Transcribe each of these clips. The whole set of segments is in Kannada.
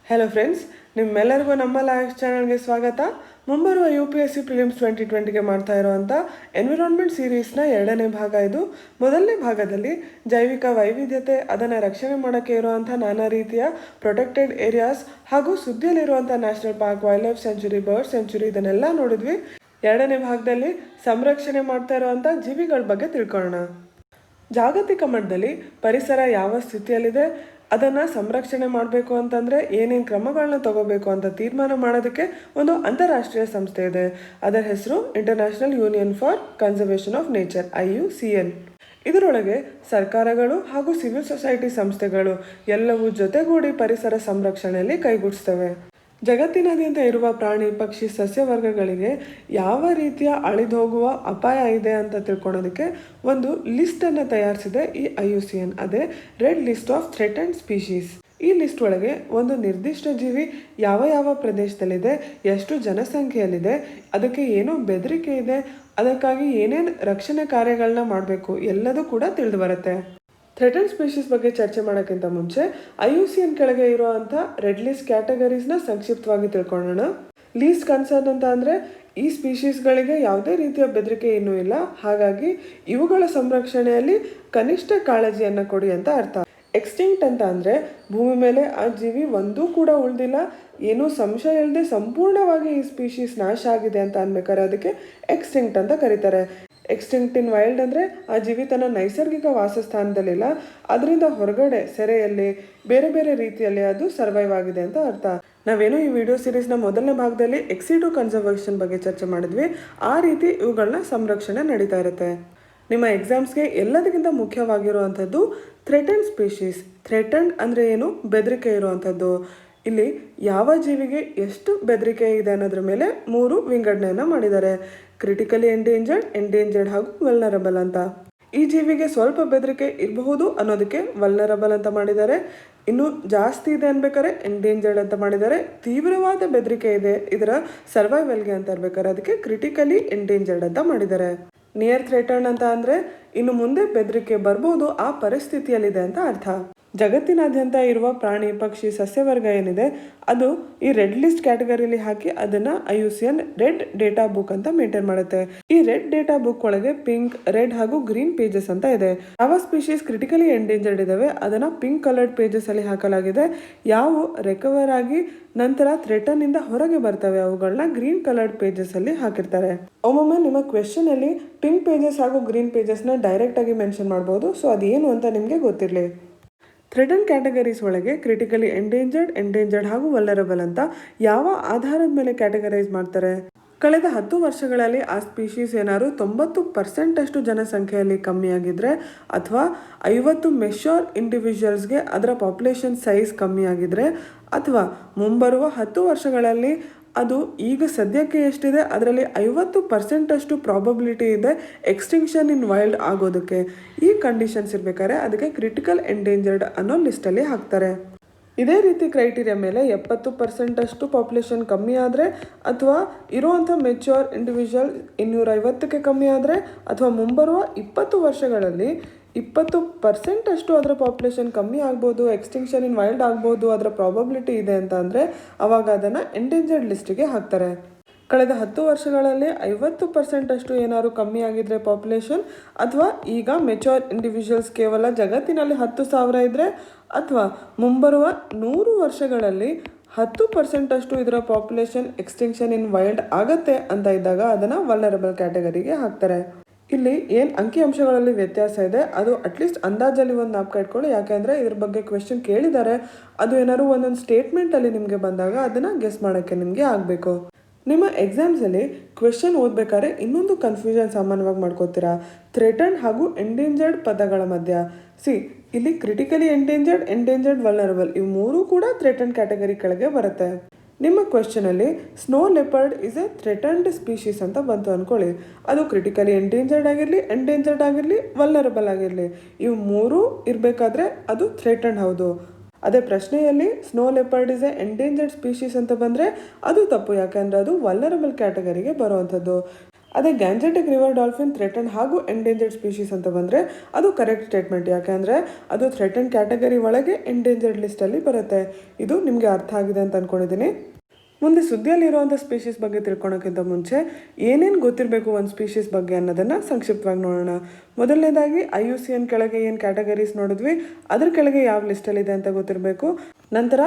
ಹಲೋ ಫ್ರೆಂಡ್ಸ್, ನಿಮ್ಮೆಲ್ಲರಿಗೂ ನಮ್ಮ ಲೈವ್ ಚಾನಲ್ಗೆ ಸ್ವಾಗತ. ಮುಂಬರುವ UPSC ಪ್ರಿಲಿಮ್ಸ್ 2020ಗೆ ಮಾಡ್ತಾ ಇರುವಂಥ ಎನ್ವಿರಾನ್ಮೆಂಟ್ ಸೀರೀಸ್ನ 2ನೇ ಭಾಗ ಇದು. ಮೊದಲನೇ ಭಾಗದಲ್ಲಿ ಜೈವಿಕ ವೈವಿಧ್ಯತೆ, ಅದನ್ನು ರಕ್ಷಣೆ ಮಾಡೋಕ್ಕೆ ಇರುವಂಥ ನಾನಾ ರೀತಿಯ ಪ್ರೊಟೆಕ್ಟೆಡ್ ಏರಿಯಾಸ್ ಹಾಗೂ ಸುದ್ದಿಯಲ್ಲಿರುವಂಥ national park, wildlife sanctuary, bird sanctuary ಇದನ್ನೆಲ್ಲ ನೋಡಿದ್ವಿ. 2ನೇ ಭಾಗದಲ್ಲಿ ಸಂರಕ್ಷಣೆ ಮಾಡ್ತಾ ಇರುವಂಥ ಜೀವಿಗಳ ಬಗ್ಗೆ ತಿಳ್ಕೊಳ್ಳೋಣ. ಜಾಗತಿಕ ಮಟ್ಟದಲ್ಲಿ ಪರಿಸರ ಯಾವ ಸ್ಥಿತಿಯಲ್ಲಿದೆ, ಅದನ್ನು ಸಂರಕ್ಷಣೆ ಮಾಡಬೇಕು ಅಂತಂದರೆ ಏನೇನು ಕ್ರಮಗಳನ್ನ ತಗೋಬೇಕು ಅಂತ ತೀರ್ಮಾನ ಮಾಡೋದಕ್ಕೆ ಒಂದು ಅಂತಾರಾಷ್ಟ್ರೀಯ ಸಂಸ್ಥೆ ಇದೆ. ಅದರ ಹೆಸರು international union for conservation of nature, IUCN. ಇದರೊಳಗೆ ಸರ್ಕಾರಗಳು ಹಾಗೂ ಸಿವಿಲ್ ಸೊಸೈಟಿ ಸಂಸ್ಥೆಗಳು ಎಲ್ಲವೂ ಜೊತೆಗೂಡಿ ಪರಿಸರ ಸಂರಕ್ಷಣೆಯಲ್ಲಿ ಕೈಗೂಡಿಸ್ತವೆ. ಜಗತ್ತಿನಾದ್ಯಂತ ಇರುವ ಪ್ರಾಣಿ, ಪಕ್ಷಿ, ಸಸ್ಯ ವರ್ಗಗಳಿಗೆ ಯಾವ ರೀತಿಯ ಅಳಿದೋಗುವ ಅಪಾಯ ಇದೆ ಅಂತ ತಿಳ್ಕೊಳೋದಕ್ಕೆ ಒಂದು ಲಿಸ್ಟನ್ನು ತಯಾರಿಸಿದೆ ಈ IUCN. ಅದೇ red list of threatened species. ಈ ಲಿಸ್ಟ್ ಒಳಗೆ ಒಂದು ನಿರ್ದಿಷ್ಟ ಜೀವಿ ಯಾವ ಯಾವ ಪ್ರದೇಶದಲ್ಲಿದೆ, ಎಷ್ಟು ಜನಸಂಖ್ಯೆಯಲ್ಲಿದೆ, ಅದಕ್ಕೆ ಏನೋ ಬೆದರಿಕೆ ಇದೆ, ಅದಕ್ಕಾಗಿ ಏನೇನು ರಕ್ಷಣೆ ಕಾರ್ಯಗಳನ್ನ ಮಾಡಬೇಕು ಎಲ್ಲದೂ ಕೂಡ ತಿಳಿದು ಬರುತ್ತೆ. ಥ್ರೆಟನ್ ಸ್ಪೀಶೀಸ್ ಬಗ್ಗೆ ಚರ್ಚೆ ಮಾಡೋಕ್ಕಿಂತ ಮುಂಚೆ IUCN ಕೆಳಗೆ ಇರುವಂಥ ರೆಡ್ ಲಿಸ್ಟ್ ಕ್ಯಾಟಗರೀಸ್ನ ಸಂಕ್ಷಿಪ್ತವಾಗಿ ತಿಳ್ಕೊಳ್ಳೋಣ. ಲೀಸ್ಟ್ ಕನ್ಸರ್ನ್ ಅಂತ ಅಂದರೆ ಈ ಸ್ಪೀಶೀಸ್ಗಳಿಗೆ ಯಾವುದೇ ರೀತಿಯ ಬೆದರಿಕೆ ಇನ್ನೂ ಇಲ್ಲ, ಹಾಗಾಗಿ ಇವುಗಳ ಸಂರಕ್ಷಣೆಯಲ್ಲಿ ಕನಿಷ್ಠ ಕಾಳಜಿಯನ್ನು ಕೊಡಿ ಅಂತ ಅರ್ಥ. ಎಕ್ಸ್ಟಿಂಕ್ಟ್ ಅಂತ ಅಂದರೆ ಭೂಮಿ ಮೇಲೆ ಆ ಜೀವಿ ಒಂದೂ ಕೂಡ ಉಳಿದಿಲ್ಲ, ಏನೂ ಸಂಶಯ ಇಲ್ಲದೆ ಸಂಪೂರ್ಣವಾಗಿ ಈ ಸ್ಪೀಶೀಸ್ ನಾಶ ಆಗಿದೆ ಅಂತ ಅನ್ಬೇಕಾದ್ರೆ ಅದಕ್ಕೆ ಎಕ್ಸ್ಟಿಂಕ್ಟ್ ಅಂತ ಕರೀತಾರೆ. ಎಕ್ಸ್ಟಿಂಕ್ಟ್ ಇನ್ ವೈಲ್ಡ್ ಅಂದರೆ ಆ ಜೀವಿ ತನ್ನ ನೈಸರ್ಗಿಕ ವಾಸಸ್ಥಾನದಲ್ಲಿಲ್ಲ, ಅದರಿಂದ ಹೊರಗಡೆ ಸೆರೆಯಲ್ಲಿ ಬೇರೆ ಬೇರೆ ರೀತಿಯಲ್ಲಿ ಅದು ಸರ್ವೈವ್ ಆಗಿದೆ ಅಂತ ಅರ್ಥ. ನಾವೇನು ಈ ವಿಡಿಯೋ ಸೀರೀಸ್ನ ಮೊದಲನೇ ಭಾಗದಲ್ಲಿ ಎಕ್ಸಿಟಿವ್ ಕನ್ಸರ್ವೇಷನ್ ಬಗ್ಗೆ ಚರ್ಚೆ ಮಾಡಿದ್ವಿ, ಆ ರೀತಿ ಇವುಗಳನ್ನ ಸಂರಕ್ಷಣೆ ನಡೀತಾ ಇರುತ್ತೆ. ನಿಮ್ಮ ಎಕ್ಸಾಮ್ಸ್ಗೆ ಎಲ್ಲದಕ್ಕಿಂತ ಮುಖ್ಯವಾಗಿರುವಂಥದ್ದು ಥ್ರೆಟನ್ಡ್ ಸ್ಪೀಶೀಸ್. ಥ್ರೆಟನ್ಡ್ ಅಂದರೆ ಏನು? ಬೆದರಿಕೆ ಇರುವಂಥದ್ದು. ಇಲ್ಲಿ ಯಾವ ಜೀವಿಗೆ ಎಷ್ಟು ಬೆದರಿಕೆ ಇದೆ ಅನ್ನೋದ್ರ ಮೇಲೆ 3 ವಿಂಗಡಣೆಯನ್ನು ಮಾಡಿದ್ದಾರೆ. ಕ್ರಿಟಿಕಲಿ ಎಂಡೇಂಜರ್ಡ್, ಎಂಡೇಂಜರ್ಡ್ ಹಾಗೂ ವಲ್ನರಬಲ್ ಅಂತ. ಈ ಜೀವಿಗೆ ಸ್ವಲ್ಪ ಬೆದರಿಕೆ ಇರಬಹುದು ಅನ್ನೋದಕ್ಕೆ ವಲ್ನರಬಲ್ ಅಂತ ಮಾಡಿದ್ದಾರೆ. ಇನ್ನು ಜಾಸ್ತಿ ಇದೆ ಅನ್ಬೇಕಾದ್ರೆ ಎಂಡೇಂಜರ್ಡ್ ಅಂತ ಮಾಡಿದ್ದಾರೆ. ತೀವ್ರವಾದ ಬೆದರಿಕೆ ಇದೆ ಇದರ ಸರ್ವೈವಲ್ಗೆ ಅಂತ ಇರ್ಬೇಕಾದ್ರೆ ಅದಕ್ಕೆ ಕ್ರಿಟಿಕಲಿ ಎಂಡೇಂಜರ್ಡ್ ಅಂತ ಮಾಡಿದ್ದಾರೆ. ನಿಯರ್ ಥ್ರೆಟನ್ಡ್ ಅಂತ ಅಂದರೆ ಇನ್ನು ಮುಂದೆ ಬೆದರಿಕೆ ಬರ್ಬೋದು, ಆ ಪರಿಸ್ಥಿತಿಯಲ್ಲಿದೆ ಅಂತ ಅರ್ಥ. ಜಗತ್ತಿನಾದ್ಯಂತ ಇರುವ ಪ್ರಾಣಿ, ಪಕ್ಷಿ, ಸಸ್ಯವರ್ಗ ಏನಿದೆ ಅದು ಈ ರೆಡ್ ಲಿಸ್ಟ್ ಕ್ಯಾಟಗರಿಲಿ ಹಾಕಿ ಅದನ್ನು IUCN ರೆಡ್ ಡೇಟಾ ಬುಕ್ ಅಂತ ಮೇಂಟೈನ್ ಮಾಡುತ್ತೆ. ಈ ರೆಡ್ ಡೇಟಾ ಬುಕ್ ಒಳಗೆ ಪಿಂಕ್, ರೆಡ್ ಹಾಗೂ ಗ್ರೀನ್ ಪೇಜಸ್ ಅಂತ ಇದೆ. ಯಾವ ಸ್ಪೀಶೀಸ್ ಕ್ರಿಟಿಕಲಿ ಎಂಡೇಂಜರ್ಡ್ ಇದಾವೆ ಅದನ್ನು ಪಿಂಕ್ ಕಲರ್ಡ್ ಪೇಜಸ್ ಅಲ್ಲಿ ಹಾಕಲಾಗಿದೆ. ಯಾವ ರಿಕವರ್ ಆಗಿ ನಂತರ ಥ್ರೆಟನ್ ಇಂದ ಹೊರಗೆ ಬರ್ತವೆ ಅವುಗಳನ್ನ ಗ್ರೀನ್ ಕಲರ್ಡ್ ಪೇಜಸ್ ಅಲ್ಲಿ ಹಾಕಿರ್ತಾರೆ. ಒಮ್ಮೊಮ್ಮೆ ನಿಮ್ಮ ಕ್ವೆಶ್ಚನ್ ಅಲ್ಲಿ ಪಿಂಕ್ ಪೇಜಸ್ ಹಾಗೂ ಗ್ರೀನ್ ಪೇಜಸ್ನ ಡೈರೆಕ್ಟ್ ಆಗಿ ಮೆನ್ಷನ್ ಮಾಡಬಹುದು, ಸೊ ಅದೇನು ಅಂತ ನಿಮಗೆ ಗೊತ್ತಿರಲಿ. ಥ್ರೆಟನ್ ಕ್ಯಾಟಗರೀಸ್ ಒಳಗೆ ಕ್ರಿಟಿಕಲಿ ಎಂಡೇಂಜರ್ಡ್, ಎಂಡೇಂಜರ್ಡ್ ಹಾಗೂ ವಲ್ನರಬಲ್ ಅಂತ ಯಾವ ಆಧಾರದ ಮೇಲೆ ಕ್ಯಾಟಗರೈಸ್ ಮಾಡ್ತಾರೆ? ಕಳೆದ 10 ವರ್ಷಗಳಲ್ಲಿ ಆ ಸ್ಪೀಶೀಸ್ ಏನಾದ್ರು 90% ಅಷ್ಟು ಜನಸಂಖ್ಯೆಯಲ್ಲಿ ಕಮ್ಮಿಯಾಗಿದ್ರೆ ಅಥವಾ 50 ಮೆಶ್ಯೂರ್ ಇಂಡಿವಿಜುವಲ್ಸ್ಗೆ ಅದರ ಪಾಪ್ಯುಲೇಷನ್ ಸೈಜ್ ಕಮ್ಮಿಯಾಗಿದ್ರೆ ಅಥವಾ ಮುಂಬರುವ 10 ವರ್ಷಗಳಲ್ಲಿ ಅದು ಈಗ ಸದ್ಯಕ್ಕೆ ಎಷ್ಟಿದೆ ಅದರಲ್ಲಿ 50% ಅಷ್ಟು ಪ್ರಾಬಬಿಲಿಟಿ ಇದೆ ಎಕ್ಸ್ಟಿಂಕ್ಷನ್ ಇನ್ ವೈಲ್ಡ್ ಆಗೋದಕ್ಕೆ. ಈ ಕಂಡೀಷನ್ಸ್ ಇರಬೇಕಾದ್ರೆ ಅದಕ್ಕೆ ಕ್ರಿಟಿಕಲ್ ಎಂಡೇಂಜರ್ಡ್ ಅನ್ನೋ ಲಿಸ್ಟಲ್ಲಿ ಹಾಕ್ತಾರೆ. ಇದೇ ರೀತಿ ಕ್ರೈಟೀರಿಯಾ ಮೇಲೆ 70% ಅಷ್ಟು ಪಾಪ್ಯುಲೇಷನ್ ಕಮ್ಮಿ ಆದರೆ ಅಥವಾ ಇರುವಂಥ ಮೆಚ್ಯೂರ್ ಇಂಡಿವಿಜುವಲ್ 250ಕ್ಕೆ ಕಮ್ಮಿ ಆದರೆ ಅಥವಾ ಮುಂಬರುವ 20 ವರ್ಷಗಳಲ್ಲಿ 20% ಅಷ್ಟು ಅದರ ಪಾಪ್ಯುಲೇಷನ್ ಕಮ್ಮಿ ಆಗ್ಬೋದು, ಎಕ್ಸ್ಟಿಂಕ್ಷನ್ ಇನ್ ವೈಲ್ಡ್ ಆಗ್ಬೋದು, ಅದರ ಪ್ರಾಬಬಿಲಿಟಿ ಇದೆ ಅಂತ ಅಂದರೆ ಅವಾಗ ಅದನ್ನು ಎಂಡೇಂಜರ್ಡ್ ಲಿಸ್ಟಿಗೆ ಹಾಕ್ತಾರೆ. ಕಳೆದ 10 ವರ್ಷಗಳಲ್ಲಿ 50% ಅಷ್ಟು ಏನಾದ್ರು ಕಮ್ಮಿ ಆಗಿದ್ರೆ ಪಾಪ್ಯುಲೇಷನ್ ಅಥವಾ ಈಗ ಮೆಚ್ಯೂರ್ ಇಂಡಿವಿಜುವಲ್ಸ್ ಕೇವಲ ಜಗತ್ತಿನಲ್ಲಿ 10,000 ಇದ್ದರೆ ಅಥವಾ ಮುಂಬರುವ 100 ವರ್ಷಗಳಲ್ಲಿ 10% ಅಷ್ಟು ಇದರ ಪಾಪ್ಯುಲೇಷನ್ ಎಕ್ಸ್ಟಿಂಕ್ಷನ್ ಇನ್ ವೈಲ್ಡ್ ಆಗತ್ತೆ ಅಂತ ಇದ್ದಾಗ ಅದನ್ನು ವಲ್ನರಬಲ್ ಕ್ಯಾಟಗರಿಗೆ ಹಾಕ್ತಾರೆ. ಇಲ್ಲಿ ಏನು ಅಂಕಿಅಂಶಗಳಲ್ಲಿ ವ್ಯತ್ಯಾಸ ಇದೆ ಅದು ಅಟ್ಲೀಸ್ಟ್ ಅಂದಾಜಲ್ಲಿ ಒಂದು ಜ್ಞಾಪಕ ಇಟ್ಕೊಳ್ಳಿ, ಯಾಕೆಂದರೆ ಇದ್ರ ಬಗ್ಗೆ ಕ್ವೆಶ್ಚನ್ ಕೇಳಿದ್ದಾರೆ, ಅದು ಏನಾದ್ರು ಒಂದೊಂದು ಸ್ಟೇಟ್ಮೆಂಟಲ್ಲಿ ನಿಮಗೆ ಬಂದಾಗ ಅದನ್ನು ಗೆಸ್ ಮಾಡೋಕ್ಕೆ ನಿಮಗೆ ಆಗಬೇಕು. ನಿಮ್ಮ ಎಕ್ಸಾಮ್ಸಲ್ಲಿ ಕ್ವೆಶ್ಚನ್ ಓದಬೇಕಾದ್ರೆ ಇನ್ನೊಂದು ಕನ್ಫ್ಯೂಷನ್ ಸಾಮಾನ್ಯವಾಗಿ ಮಾಡ್ಕೋತೀರಾ, ಥ್ರೆಟನ್ಡ್ ಹಾಗೂ ಎಂಡೇಂಜರ್ಡ್ ಪದಗಳ ಮಧ್ಯ. ಇಲ್ಲಿ ಕ್ರಿಟಿಕಲಿ ಎಂಡೇಂಜರ್ಡ್, ಎಂಡೇಂಜರ್ಡ್, ವಲ್ನರಬಲ್ ಇವು 3 ಕೂಡ ಥ್ರೆಟನ್ಡ್ ಕ್ಯಾಟಗರಿ ಕೆಳಗೆ ಬರುತ್ತೆ. ನಿಮ್ಮ ಕ್ವೆಶ್ಚನಲ್ಲಿ snow leopard is a threatened species ಅಂತ ಬಂತು ಅಂದ್ಕೊಳ್ಳಿ, ಅದು ಕ್ರಿಟಿಕಲಿ ಎಂಡೇಂಜರ್ಡ್ ಆಗಿರಲಿ, ಎಂಡೇಂಜರ್ಡ್ ಆಗಿರಲಿ, ವಲ್ನರಬಲ್ ಆಗಿರಲಿ, ಇವು 3 ಇರಬೇಕಾದ್ರೆ ಅದು ಥ್ರೆಟನ್ಡ್ ಹೌದು. ಅದೇ ಪ್ರಶ್ನೆಯಲ್ಲಿ snow leopard is a endangered species ಅಂತ ಬಂದರೆ ಅದು ತಪ್ಪು, ಯಾಕಂದರೆ ಅದು ವಲ್ನರಬಲ್ ಕ್ಯಾಟಗರಿಗೆ ಬರುವಂಥದ್ದು. ಅದೇ ಗ್ಯಾಂಜೆಟಿಕ್ ರಿವರ್ ಡಾಲ್ಫಿನ್ ಥ್ರೆಟನ್ ಹಾಗೂ ಎಂಡೇಂಜರ್ಡ್ ಸ್ಪೀಶೀಸ್ ಅಂತ ಬಂದರೆ ಅದು ಕರೆಕ್ಟ್ ಸ್ಟೇಟ್ಮೆಂಟ್. ಯಾಕೆಂದರೆ ಅದು ಥ್ರೆಟನ್ ಕ್ಯಾಟಗರಿ ಒಳಗೆ ಎಂಡೇಂಜರ್ಡ್ ಲಿಸ್ಟಲ್ಲಿ ಬರುತ್ತೆ. ಇದು ನಿಮಗೆ ಅರ್ಥ ಆಗಿದೆ ಅಂತ ಅಂದ್ಕೊಂಡಿದ್ದೀನಿ. ಮುಂದೆ ಸುದ್ದಿಯಲ್ಲಿರುವಂಥ ಸ್ಪೀಶೀಸ್ ಬಗ್ಗೆ ತಿಳ್ಕೊಳೋಕ್ಕಿಂತ ಮುಂಚೆ ಏನೇನು ಗೊತ್ತಿರಬೇಕು ಒಂದು ಸ್ಪೀಶೀಸ್ ಬಗ್ಗೆ ಅನ್ನೋದನ್ನು ಸಂಕ್ಷಿಪ್ತವಾಗಿ ನೋಡೋಣ. ಮೊದಲನೇದಾಗಿ IUCN ಕೆಳಗೆ ಏನು ಕ್ಯಾಟಗರೀಸ್ ನೋಡಿದ್ವಿ ಅದ್ರ ಕೆಳಗೆ ಯಾವ ಲಿಸ್ಟಲ್ಲಿದೆ ಅಂತ ಗೊತ್ತಿರಬೇಕು. ನಂತರ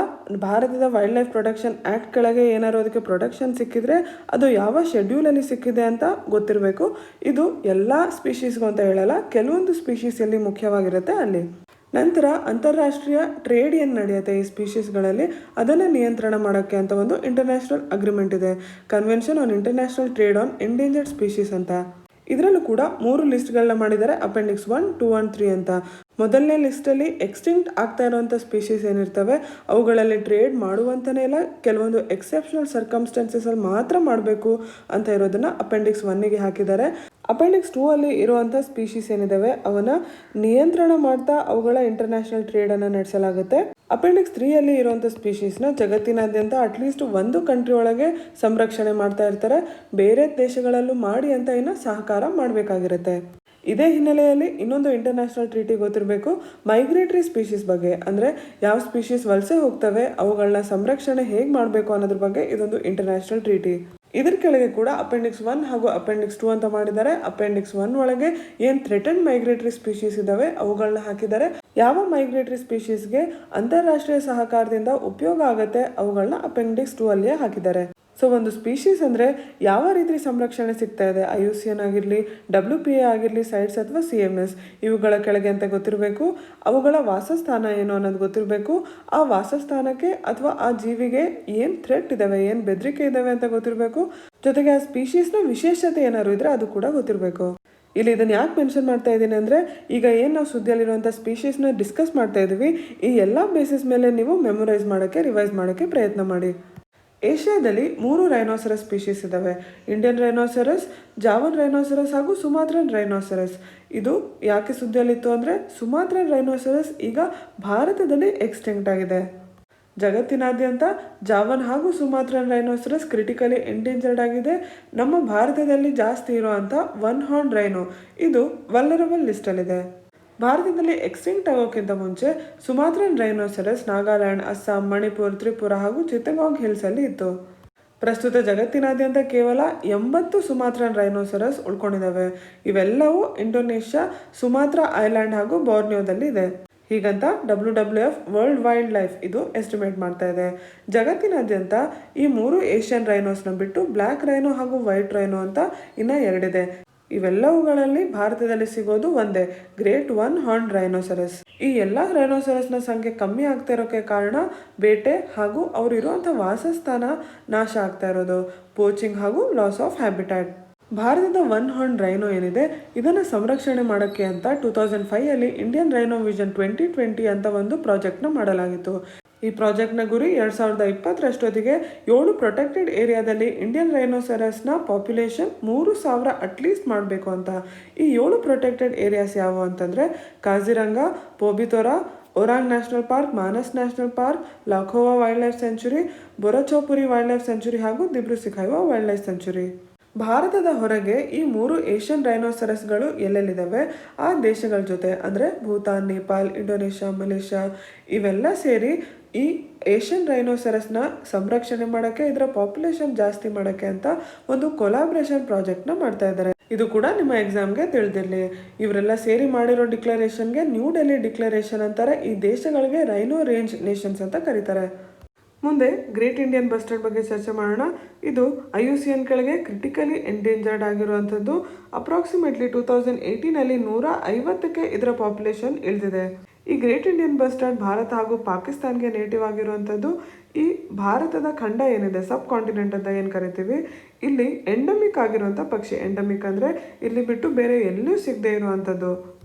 ಭಾರತದ ವೈಲ್ಡ್ ಲೈಫ್ ಪ್ರೊಟೆಕ್ಷನ್ ಆ್ಯಕ್ಟ್ ಕೆಳಗೆ ಏನಾದ್ರು ಅದಕ್ಕೆ ಪ್ರೊಟೆಕ್ಷನ್ ಸಿಕ್ಕಿದ್ರೆ ಅದು ಯಾವ ಶೆಡ್ಯೂಲಲ್ಲಿ ಸಿಕ್ಕಿದೆ ಅಂತ ಗೊತ್ತಿರಬೇಕು. ಇದು ಎಲ್ಲ ಸ್ಪೀಶೀಸ್ಗೂ ಅಂತ ಹೇಳಲ್ಲ, ಕೆಲವೊಂದು ಸ್ಪೀಶೀಸ್ ಎಲ್ಲಿ ಮುಖ್ಯವಾಗಿರುತ್ತೆ ಅಲ್ಲಿ. ನಂತರ ಅಂತಾರಾಷ್ಟ್ರೀಯ ಟ್ರೇಡ್ ಏನು ನಡೆಯುತ್ತೆ ಈ ಸ್ಪೀಶೀಸ್ಗಳಲ್ಲಿ ಅದನ್ನು ನಿಯಂತ್ರಣ ಮಾಡೋಕ್ಕೆ ಅಂತ ಒಂದು ಇಂಟರ್ನ್ಯಾಷನಲ್ ಅಗ್ರಿಮೆಂಟ್ ಇದೆ, convention on international trade on endangered species ಅಂತ. ಇದರಲ್ಲೂ ಕೂಡ 3 ಲಿಸ್ಟ್ಗಳನ್ನ ಮಾಡಿದ್ದಾರೆ, ಅಪೆಂಡಿಕ್ಸ್ 1, 2 and 3 ಅಂತ. ಮೊದಲನೇ ಲಿಸ್ಟಲ್ಲಿ ಎಕ್ಸ್ಟಿಂಕ್ಟ್ ಆಗ್ತಾ ಇರೋವಂಥ ಸ್ಪೀಶೀಸ್ ಏನಿರ್ತವೆ ಅವುಗಳಲ್ಲಿ ಟ್ರೇಡ್ ಮಾಡುವಂತನೇ ಇಲ್ಲ, ಕೆಲವೊಂದು ಎಕ್ಸೆಪ್ಷನಲ್ ಸರ್ಕಮ್ಸ್ಟೆನ್ಸಸಲ್ಲಿ ಮಾತ್ರ ಮಾಡಬೇಕು ಅಂತ ಇರೋದನ್ನು ಅಪೆಂಡಿಕ್ಸ್ 1ಗೆ ಹಾಕಿದ್ದಾರೆ. ಅಪೆಂಡಿಕ್ಸ್ 2 ಅಲ್ಲಿ ಇರುವಂಥ ಸ್ಪೀಶೀಸ್ ಏನಿದಾವೆ ಅವನ್ನ ನಿಯಂತ್ರಣ ಮಾಡ್ತಾ ಅವುಗಳ ಇಂಟರ್ನ್ಯಾಷನಲ್ ಟ್ರೇಡನ್ನು ನಡೆಸಲಾಗುತ್ತೆ. ಅಪೆಂಡಿಕ್ಸ್ 3 ಅಲ್ಲಿ ಇರುವಂಥ ಸ್ಪೀಶೀಸ್ನ ಜಗತ್ತಿನಾದ್ಯಂತ ಅಟ್ಲೀಸ್ಟ್ ಒಂದು ಕಂಟ್ರಿ ಒಳಗೆ ಸಂರಕ್ಷಣೆ ಮಾಡ್ತಾ ಇರ್ತಾರೆ, ಬೇರೆ ದೇಶಗಳಲ್ಲೂ ಮಾಡಿ ಅಂತ ಇನ್ನು ಸಹಕಾರ ಮಾಡಬೇಕಾಗಿರುತ್ತೆ. ಇದೇ ಹಿನ್ನೆಲೆಯಲ್ಲಿ ಇನ್ನೊಂದು ಇಂಟರ್ನ್ಯಾಷನಲ್ ಟ್ರೀಟಿ ಗೊತ್ತಿರಬೇಕು, ಮೈಗ್ರೇಟರಿ ಸ್ಪೀಶೀಸ್ ಬಗ್ಗೆ. ಅಂದರೆ ಯಾವ ಸ್ಪೀಶೀಸ್ ವಲಸೆ ಹೋಗ್ತವೆ ಅವುಗಳನ್ನ ಸಂರಕ್ಷಣೆ ಹೇಗೆ ಮಾಡಬೇಕು ಅನ್ನೋದ್ರ ಬಗ್ಗೆ ಇದೊಂದು ಇಂಟರ್ನ್ಯಾಷನಲ್ ಟ್ರೀಟಿ. ಇದ್ರ ಕೆಳಗೆ ಕೂಡ ಅಪೆಂಡಿಕ್ಸ್ 1 ಹಾಗೂ ಅಪೆಂಡಿಕ್ಸ್ 2 ಅಂತ ಮಾಡಿದ್ದಾರೆ. ಅಪೆಂಡಿಕ್ಸ್ 1 ಒಳಗೆ ಏನು ಥ್ರೆಟನ್ ಮೈಗ್ರೇಟರಿ ಸ್ಪೀಶೀಸ್ ಇದಾವೆ ಅವುಗಳನ್ನ ಹಾಕಿದ್ದಾರೆ. ಯಾವ ಮೈಗ್ರೇಟರಿ ಸ್ಪೀಶೀಸ್ಗೆ ಅಂತಾರಾಷ್ಟ್ರೀಯ ಸಹಕಾರದಿಂದ ಉಪಯೋಗ ಆಗುತ್ತೆ ಅವುಗಳನ್ನ ಅಪೆಂಡಿಕ್ಸ್ 2 ಅಲ್ಲಿಯೇ ಹಾಕಿದ್ದಾರೆ. ಸೊ ಒಂದು ಸ್ಪೀಶೀಸ್ ಅಂದರೆ ಯಾವ ರೀತಿ ಸಂರಕ್ಷಣೆ ಸಿಗ್ತಾ ಇದೆ, IUCN ಆಗಿರಲಿ, WPA ಆಗಿರಲಿ, ಸೈಟ್ಸ್ ಅಥವಾ CMS ಇವುಗಳ ಕೆಳಗೆ ಅಂತ ಗೊತ್ತಿರಬೇಕು. ಅವುಗಳ ವಾಸಸ್ಥಾನ ಏನು ಅನ್ನೋದು ಗೊತ್ತಿರಬೇಕು. ಆ ವಾಸಸ್ಥಾನಕ್ಕೆ ಅಥವಾ ಆ ಜೀವಿಗೆ ಏನು ಥ್ರೆಟ್ ಇದ್ದಾವೆ, ಏನು ಬೆದರಿಕೆ ಇದ್ದಾವೆ ಅಂತ ಗೊತ್ತಿರಬೇಕು. ಜೊತೆಗೆ ಆ ಸ್ಪೀಶೀಸ್ನ ವಿಶೇಷತೆ ಏನಾದ್ರು ಇದ್ರೆ ಅದು ಕೂಡ ಗೊತ್ತಿರಬೇಕು. ಇಲ್ಲಿ ಇದನ್ನು ಯಾಕೆ ಮೆನ್ಷನ್ ಮಾಡ್ತಾ ಇದ್ದೀನಿ ಅಂದರೆ ಈಗ ಏನು ನಾವು ಸುದ್ದಿಯಲ್ಲಿರುವಂಥ ಸ್ಪೀಶೀಸ್ನ ಡಿಸ್ಕಸ್ ಮಾಡ್ತಾ ಇದ್ದೀವಿ, ಈ ಎಲ್ಲ ಬೇಸಿಸ್ ಮೇಲೆ ನೀವು ಮೆಮೊರೈಸ್ ಮಾಡೋಕ್ಕೆ, ರಿವೈಸ್ ಮಾಡೋಕ್ಕೆ ಪ್ರಯತ್ನ ಮಾಡಿ. ಏಷ್ಯಾದಲ್ಲಿ 3 ರೈನೋಸರಸ್ ಸ್ಪೀಶೀಸ್ ಇದ್ದಾವೆ, ಇಂಡಿಯನ್ ರೈನೋಸರಸ್, ಜಾವನ್ ರೈನೋಸರಸ್ ಹಾಗೂ ಸುಮಾತ್ರನ್ ರೈನೋಸರಸ್. ಇದು ಯಾಕೆ ಸುದ್ದಿಯಲ್ಲಿತ್ತು ಅಂದರೆ ಸುಮಾತ್ರನ್ ರೈನೋಸರಸ್ ಈಗ ಭಾರತದಲ್ಲಿ ಎಕ್ಸ್ಟಿಂಕ್ಟ್ ಆಗಿದೆ. ಜಗತ್ತಿನಾದ್ಯಂತ ಜಾವನ್ ಹಾಗೂ ಸುಮಾತ್ರನ್ ರೈನೋಸರಸ್ ಕ್ರಿಟಿಕಲಿ ಎಂಡೇಂಜರ್ಡ್ ಆಗಿದೆ. ನಮ್ಮ ಭಾರತದಲ್ಲಿ ಜಾಸ್ತಿ ಇರುವಂಥ 1 ಹಾರ್ನ್ ರೈನೋ ಇದು ವಲ್ನರಬಲ್ ಲಿಸ್ಟಲ್ಲಿದೆ. ಭಾರತದಲ್ಲಿ ಎಕ್ಸ್ಟಿಂಕ್ಟ್ ಆಗೋಕ್ಕಿಂತ ಮುಂಚೆ ಸುಮಾತ್ರನ್ ರೈನೋಸರಸ್ ನಾಗಾಲ್ಯಾಂಡ್, ಅಸ್ಸಾಂ, ಮಣಿಪುರ್, ತ್ರಿಪುರ ಹಾಗೂ ಚಿತ್ತಗಾಂಗ್ ಹಿಲ್ಸಲ್ಲಿ ಇತ್ತು. ಪ್ರಸ್ತುತ ಜಗತ್ತಿನಾದ್ಯಂತ ಕೇವಲ 80 ಸುಮಾತ್ರನ್ ರೈನೋಸರಸ್ ಉಳ್ಕೊಂಡಿದ್ದಾವೆ. ಇವೆಲ್ಲವೂ ಇಂಡೋನೇಷ್ಯಾ, ಸುಮಾತ್ರ ಐಲ್ಯಾಂಡ್ ಹಾಗೂ ಬಾರ್ನಿಯೋದಲ್ಲಿ ಇದೆ. ಹೀಗಂತ WWF ವರ್ಲ್ಡ್ ವೈಲ್ಡ್ ಲೈಫ್ ಇದು ಎಸ್ಟಿಮೇಟ್ ಮಾಡ್ತಾ ಇದೆ. ಜಗತ್ತಿನಾದ್ಯಂತ ಈ 3 ಏಷ್ಯನ್ ರೈನೋಸ್ನ ಬಿಟ್ಟು ಬ್ಲ್ಯಾಕ್ ರೈನೋ ಹಾಗೂ ವೈಟ್ ರೈನೋ ಅಂತ ಇನ್ನು 2 ಇದೆ. ಇವೆಲ್ಲವುಗಳಲ್ಲಿ ಭಾರತದಲ್ಲಿ ಸಿಗೋದು ಒಂದೇ, ಗ್ರೇಟ್ 1 ಹಾರ್ನ್ ರೈನೋಸರಸ್. ಈ ಎಲ್ಲ ರೈನೋಸರಸ್ನ ಸಂಖ್ಯೆ ಕಮ್ಮಿ ಆಗ್ತಾ ಇರೋಕ್ಕೆ ಕಾರಣ ಬೇಟೆ ಹಾಗೂ ಅವರು ಇರುವಂಥ ವಾಸಸ್ಥಾನ ನಾಶ ಆಗ್ತಾ ಇರೋದು, ಪೋಚಿಂಗ್ ಹಾಗೂ ಲಾಸ್ ಆಫ್ ಹ್ಯಾಬಿಟ್ಯಾಟ್. ಭಾರತದ 1 ಹಾರ್ನ್ ರೈನೋ ಏನಿದೆ ಇದನ್ನು ಸಂರಕ್ಷಣೆ ಮಾಡೋಕ್ಕೆ ಅಂತ 2005 ಅಲ್ಲಿ ಇಂಡಿಯನ್ ರೈನೋ ವಿಷನ್ 2020 ಅಂತ ಒಂದು ಪ್ರಾಜೆಕ್ಟ್ನ ಮಾಡಲಾಗಿತ್ತು. ಈ ಪ್ರಾಜೆಕ್ಟ್ನ ಗುರಿ 2020 7 ಪ್ರೊಟೆಕ್ಟೆಡ್ ಏರಿಯಾದಲ್ಲಿ ಇಂಡಿಯನ್ ರೈನೋಸರಸ್ನ ಪಾಪ್ಯುಲೇಷನ್ 3000 ಅಟ್ಲೀಸ್ಟ್ ಮಾಡಬೇಕು ಅಂತ. ಈ 7 ಪ್ರೊಟೆಕ್ಟೆಡ್ ಏರಿಯಾಸ್ ಯಾವುವು ಅಂತಂದರೆ Kaziranga, Pobitora, Orang national park, Manas national park, Laokhowa wildlife sanctuary, Burachapori wildlife sanctuary ಹಾಗೂ ದಿಬ್ರು-ಸಿಖೈವಾ ವೈಲ್ಡ್ ಲೈಫ್ ಸೆಂಚುರಿ. ಭಾರತದ ಹೊರಗೆ ಈ 3 ಏಷ್ಯನ್ ರೈನೋಸರಸ್ಗಳು ಎಲ್ಲೆಲ್ಲಿದ್ದಾವೆ ಆ ದೇಶಗಳ ಜೊತೆ ಅಂದರೆ ಭೂತಾನ್, ನೇಪಾಲ್, ಇಂಡೋನೇಷ್ಯಾ, ಮಲೇಷ್ಯಾ ಇವೆಲ್ಲ ಸೇರಿ ಈ ಏಷ್ಯನ್ ರೈನೋಸರಸ್ನ ಸಂರಕ್ಷಣೆ ಮಾಡೋಕ್ಕೆ, ಇದರ ಪಾಪ್ಯುಲೇಷನ್ ಜಾಸ್ತಿ ಮಾಡೋಕ್ಕೆ ಅಂತ ಒಂದು ಕೊಲಾಬ್ರೇಷನ್ ಪ್ರಾಜೆಕ್ಟ್ನ ಮಾಡ್ತಾ ಇದ್ದಾರೆ. ಇದು ಕೂಡ ನಿಮ್ಮ ಎಕ್ಸಾಮ್ಗೆ ತಿಳಿದಿರಲಿ. ಇವರೆಲ್ಲ ಸೇರಿ ಮಾಡಿರೋ ಡಿಕ್ಲರೇಷನ್ಗೆ ನ್ಯೂ ಡೆಲ್ಲಿ ಡಿಕ್ಲರೇಷನ್ ಅಂತಾರೆ. ಈ ದೇಶಗಳಿಗೆ ರೈನೋ ರೇಂಜ್ ನೇಷನ್ಸ್ ಅಂತ ಕರೀತಾರೆ. ಮುಂದೆ ಗ್ರೇಟ್ ಇಂಡಿಯನ್ ಬಸ್ಟರ್ಡ್ ಬಗ್ಗೆ ಚರ್ಚೆ ಮಾಡೋಣ. ಇದು IUCN ಕೆಳಗೆ ಕ್ರಿಟಿಕಲಿ ಎಂಡೇಂಜರ್ಡ್ ಆಗಿರುವಂಥದ್ದು. ಅಪ್ರಾಕ್ಸಿಮೇಟ್ಲಿ 2018 150ಕ್ಕೆ ಇದರ ಪಾಪ್ಯುಲೇಷನ್ ಇಳಿದಿದೆ. ಈ ಗ್ರೇಟ್ ಇಂಡಿಯನ್ ಬಸ್ಟರ್ಡ್ ಭಾರತ ಹಾಗೂ ಪಾಕಿಸ್ತಾನ್ಗೆ ನೇಟಿವ್ ಆಗಿರುವಂಥದ್ದು. ಈ ಭಾರತದ ಖಂಡ ಏನಿದೆ, ಸಬ್ ಕಾಂಟಿನೆಂಟ್ ಅಂತ ಏನು ಕರಿತೀವಿ, ಇಲ್ಲಿ ಎಂಡಮಿಕ್ ಆಗಿರುವಂಥ ಪಕ್ಷಿ. ಎಂಡಮಿಕ್ ಅಂದರೆ ಇಲ್ಲಿ ಬಿಟ್ಟು ಬೇರೆ ಎಲ್ಲೂ ಸಿಗದೆ ಇರುವಂಥದ್ದು.